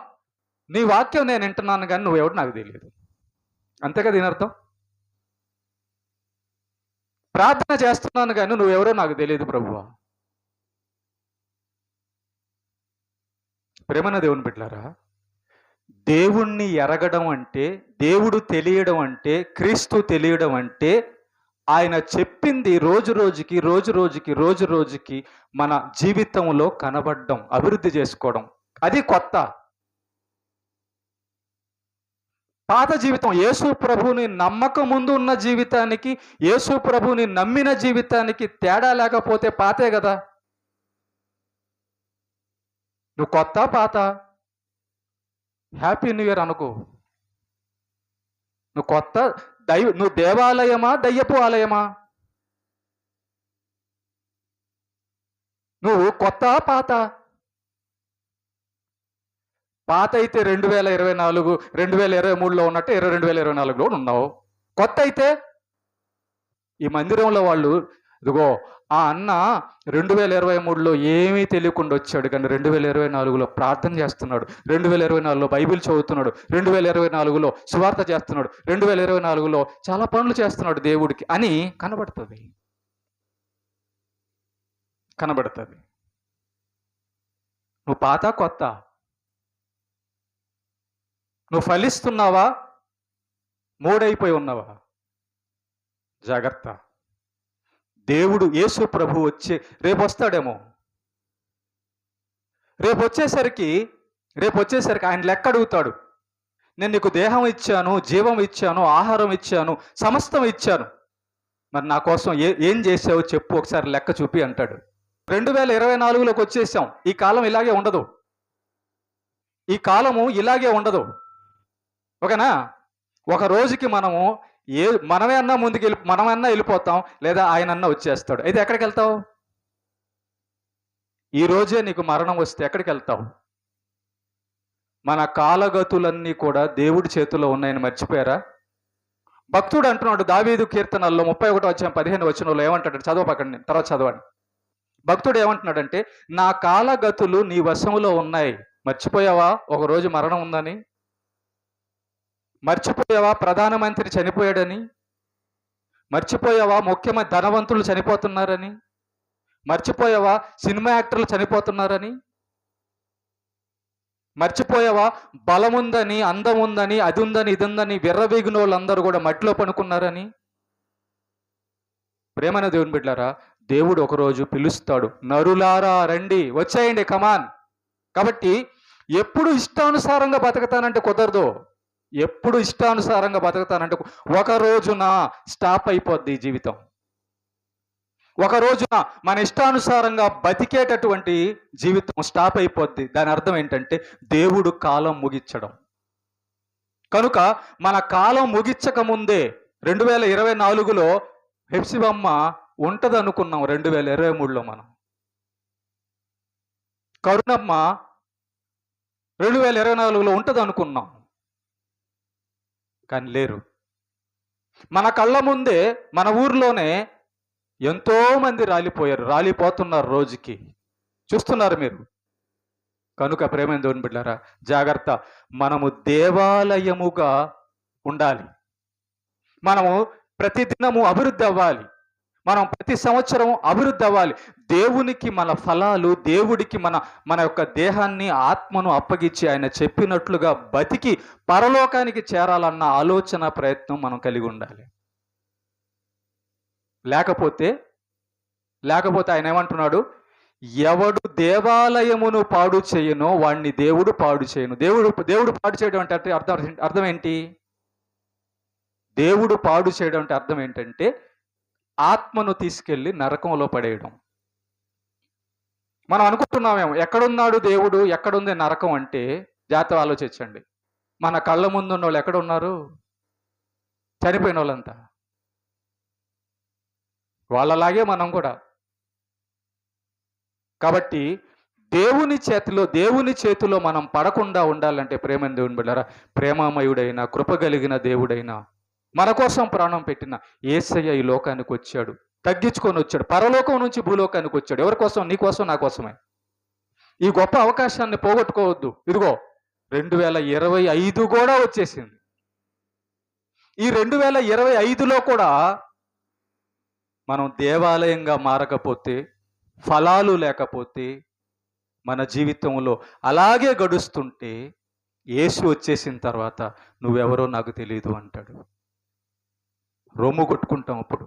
నీ వాక్యం నేను వింటున్నాను కానీ నువ్వెవడు నాకు తెలియదు. అంతేగా దీని అర్థం. ప్రార్థన చేస్తున్నాను కానీ నువ్వెవరో నాకు తెలియదు ప్రభువా. ప్రేమన దేవుని బిడ్డలారా, దేవుణ్ణి ఎరగడం అంటే, దేవుడు తెలియడం అంటే, క్రీస్తు తెలియడం అంటే ఆయన చెప్పింది రోజు రోజుకి మన జీవితంలో కనబడడం, అభివృద్ధి చేసుకోవడం. అది కొత్త. పాత జీవితం, యేసు ప్రభుని నమ్మకం ముందు ఉన్న జీవితానికి, యేసు ప్రభుని నమ్మిన జీవితానికి తేడా లేకపోతే పాతే కదా. నువ్వు కొత్త పాత హ్యాపీ న్యూ ఇయర్ అనుకో. నువ్వు కొత్త నువ్వు దేవాలయమా దయ్యపు ఆలయమా? నువ్వు కొత్త పాత? పాత అయితే 2024 2023లో ఉన్నట్టు 2024లో ఉన్నావు. కొత్త అయితే ఈ మందిరంలో వాళ్ళు ఇదిగో ఆ అన్న 2023లో ఏమీ తెలియకుండా వచ్చాడు, కానీ 2024లో ప్రార్థన చేస్తున్నాడు, 2024లో బైబిల్ చదువుతున్నాడు, 2024లో సువార్త చేస్తున్నాడు, 2024లో చాలా పనులు చేస్తున్నాడు దేవుడికి అని కనబడుతుంది. నువ్వు పాత కొత్త? నువ్వు ఫలిస్తున్నావా, మూడైపోయి ఉన్నావా? జాగ్రత్త. దేవుడు యేసు ప్రభు రేపు వస్తాడేమో. రేపు వచ్చేసరికి ఆయన లెక్క అడుగుతాడు. నేను నీకు దేహం ఇచ్చాను, జీవం ఇచ్చాను, ఆహారం ఇచ్చాను, సమస్తం ఇచ్చాను, మరి నా కోసం ఏం చేసావు చెప్పు, ఒకసారి లెక్క చూపి అంటాడు. 2024లోకి వచ్చేసాం. ఈ కాలం ఇలాగే ఉండదు. ఈ కాలము ఇలాగే ఉండదు. ఓకేనా? ఒక రోజుకి మనమన్నా మనమన్నా వెళ్ళిపోతాం, లేదా ఆయనన్నా వచ్చేస్తాడు. అయితే ఎక్కడికి వెళ్తావు? ఈ రోజే నీకు మరణం వస్తే ఎక్కడికి వెళ్తావు? మన కాలగతులన్నీ కూడా దేవుడి చేతిలో ఉన్నాయని మర్చిపోయారా? భక్తుడు అంటున్నాడు దావీదు కీర్తనల్లో 31:15 ఏమంటాడు? చదవపకండి, తర్వాత చదవండి. భక్తుడు ఏమంటున్నాడంటే, నా కాలగతులు నీ వశములో ఉన్నాయి. మర్చిపోయావా ఒకరోజు మరణం ఉందని? మర్చిపోయావా ప్రధానమంత్రి చనిపోయాడని? మర్చిపోయావా ముఖ్యమైన ధనవంతులు చనిపోతున్నారని? మర్చిపోయావా సినిమా యాక్టర్లు చనిపోతున్నారని? మర్చిపోయావా బలముందని, అందం ఉందని, అది ఉందని, ఇది ఉందని విర్రవీగిన వాళ్ళందరూ కూడా మట్టిలో పనుకున్నారని? ప్రేమైన దేవుని బిడ్డలారా, దేవుడు ఒకరోజు పిలుస్తాడు, నరులారా రండి, వచ్చేయండి, కమాన్. కాబట్టి ఎప్పుడు ఇష్టానుసారంగా బతకతానంటే కుదరదు. ఎప్పుడు ఇష్టానుసారంగా బతుకుతానంటే ఒక రోజున స్టాప్ అయిపోద్ది జీవితం. ఒక రోజున మన ఇష్టానుసారంగా బతికేటటువంటి జీవితం స్టాప్ అయిపోద్ది. దాని అర్థం ఏంటంటే దేవుడు కాలం ముగించడం. కనుక మన కాలం ముగించక ముందే 2024లో హెప్సిబమ్మ ఉంటది అనుకున్నాం. 2023లో మనం కరుణమ్మ 2024లో ఉంటది అనుకున్నాం, కానీ లేరు. మన కళ్ళ ముందే మన ఊర్లోనే ఎంతో మంది రాలిపోతున్నారు రోజుకి, చూస్తున్నారు మీరు. కనుక ప్రేమైన దేవుని బిడ్డలారా, జాగ్రత్త. మనము దేవాలయముగా ఉండాలి. మనము ప్రతిదినము అభివృద్ధి అవ్వాలి. మనం ప్రతి సంవత్సరం అభివృద్ధి అవ్వాలి. దేవునికి మన ఫలాలు, దేవుడికి మన యొక్క దేహాన్ని, ఆత్మను అప్పగించి ఆయన చెప్పినట్లుగా బతికి పరలోకానికి చేరాలన్న ఆలోచన, ప్రయత్నం మనం కలిగి ఉండాలి. లేకపోతే ఆయన ఏమంటున్నాడు? ఎవడు దేవాలయమును పాడు చేయనో వాణ్ణి దేవుడు పాడు చేయను. దేవుడు పాడు చేయడం అంటే అర్థం ఏంటి? దేవుడు పాడు చేయడం అంటే అర్థం ఏంటంటే ఆత్మను తీసుకెళ్లి నరకంలో పడేయడం. మనం అనుకుంటున్నామేమో ఎక్కడున్నాడు దేవుడు, ఎక్కడుంది నరకం అంటే, జాగ్రత్తగా ఆలోచించండి. మన కళ్ళ ముందు ఉన్న వాళ్ళు ఎక్కడున్నారు? చనిపోయిన వాళ్ళంతా. వాళ్ళలాగే మనం కూడా. కాబట్టి దేవుని చేతిలో మనం పడకుండా ఉండాలంటే ప్రేమ దేవుని బిడ్డలారా, ప్రేమమయుడైన కృపగలిగిన దేవుడైన మన కోసం ప్రాణం పెట్టిన యేసయ్య ఈ లోకానికి వచ్చాడు, తగ్గించుకొని వచ్చాడు, పరలోకం నుంచి భూలోకానికి వచ్చాడు. ఎవరి కోసం? నీ కోసం, నా కోసమే. ఈ గొప్ప అవకాశాన్ని పోగొట్టుకోవద్దు. ఇదిగో 2025 కూడా వచ్చేసింది. ఈ 2025లో కూడా మనం దేవాలయంగా మారకపోతే, ఫలాలు లేకపోతే, మన జీవితంలో అలాగే గడుస్తుంటే, యేసు వచ్చేసిన తర్వాత నువ్వెవరో నాకు తెలియదు అంటాడు. రొమ్ము కొట్టుకుంటాం అప్పుడు.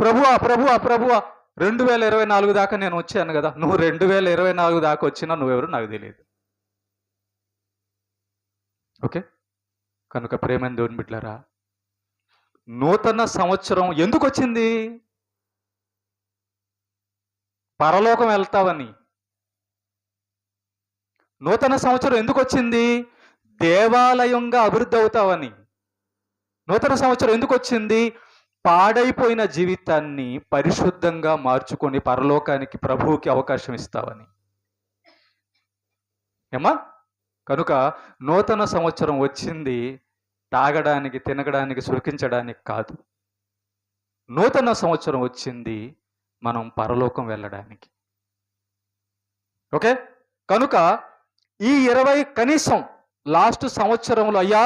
ప్రభువా 2024 దాకా నేను వచ్చాను కదా. నువ్వు 2024 దాకా వచ్చినా నువ్వెవరు నాకు తెలియదు. ఓకే? కనుక ప్రేమైన దేవుని బిడ్డలారా, నూతన సంవత్సరం ఎందుకు వచ్చింది? పరలోకం వెళ్తావని. నూతన సంవత్సరం ఎందుకు వచ్చింది? దేవాలయంగా అభివృద్ధి అవుతావని. నూతన సంవత్సరం ఎందుకు వచ్చింది? పాడైపోయిన జీవితాన్ని పరిశుద్ధంగా మార్చుకొని పరలోకానికి, ప్రభువుకి అవకాశం ఇస్తావని. ఏమా? కనుక నూతన సంవత్సరం వచ్చింది తాగడానికి, తినగడానికి, సుఖించడానికి కాదు. నూతన సంవత్సరం వచ్చింది మనం పరలోకం వెళ్ళడానికి. ఓకే? కనుక ఈ 20 కనీసం లాస్ట్ సంవత్సరంలో, అయ్యా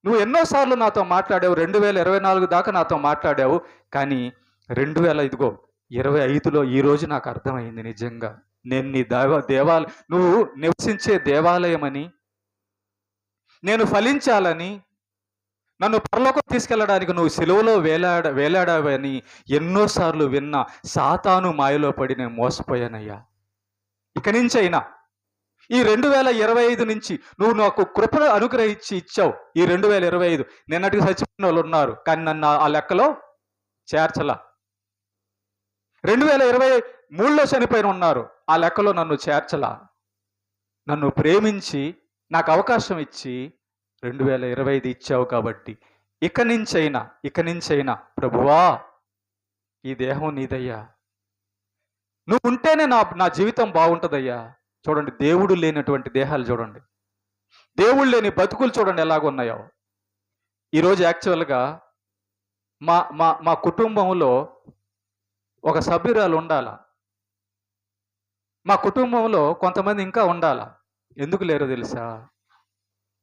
నువ్వు ఎన్నోసార్లు నాతో మాట్లాడావు, 2024 దాకా నాతో మాట్లాడావు, కానీ 2025లో ఈరోజు నాకు అర్థమైంది నిజంగా నేను నీ నువ్వు నివసించే దేవాలయమని, నేను ఫలించాలని, నన్ను పరలోకం తీసుకెళ్ళడానికి నువ్వు సిలువలో వేలాడావని ఎన్నోసార్లు విన్నా. సాతాను మాయలో పడి నేను మోసపోయానయ్యా. ఇక నుంచి అయినా ఈ 2025 నుంచి నువ్వు నాకు కృపను అనుగ్రహించి ఇచ్చావు. ఈ 2025 నిన్నటికి చచ్చిపోయిన వాళ్ళు ఉన్నారు, కానీ నన్ను ఆ లెక్కలో చేర్చలా. 2023లో చనిపోయిన ఉన్నారు, ఆ లెక్కలో నన్ను చేర్చలా. నన్ను ప్రేమించి నాకు అవకాశం ఇచ్చి 2025 ఇచ్చావు. కాబట్టి ఇక నుంచైనా ప్రభువా, ఈ దేహం నీదయ్యా, నువ్వు ఉంటేనే నా జీవితం బాగుంటుందయ్యా. చూడండి, దేవుడు లేనటువంటి దేహాలు చూడండి, దేవుడు లేని బతుకులు చూడండి ఎలాగున్నాయో. ఈరోజు యాక్చువల్గా మా మా మా కుటుంబంలో ఒక సభ్యురాలు ఉండాలా, మా కుటుంబంలో కొంతమంది ఇంకా ఉండాలా. ఎందుకు లేరో తెలుసా?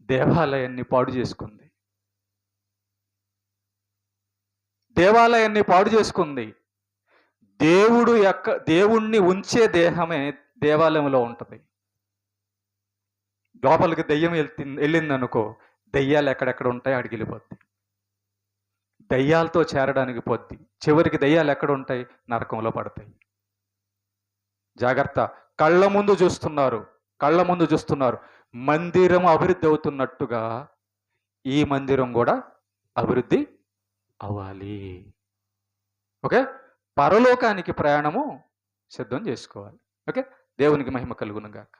దేవాలయాన్ని పాడు చేసుకుంది. దేవాలయాన్ని పాడు చేసుకుంది. దేవుణ్ణి ఉంచే దేహమే దేవాలయంలో ఉంటుంది. లోపలికి దెయ్యం వెళ్ళిందనుకో, దెయ్యాలు ఎక్కడెక్కడ ఉంటాయి అడిగి వెళ్ళిపోద్ది. దయ్యాలతో చేరడానికి పోద్ది. చివరికి దయ్యాలు ఎక్కడ ఉంటాయి? నరకంలో పడతాయి. జాగ్రత్త. కళ్ళ ముందు చూస్తున్నారు. మందిరం అభివృద్ధి అవుతున్నట్టుగా ఈ మందిరం కూడా అభివృద్ధి అవ్వాలి. ఓకే? పరలోకానికి ప్రయాణము సిద్ధం చేసుకోవాలి. ఓకే? దేవునికి మహిమ కలుగును గాక.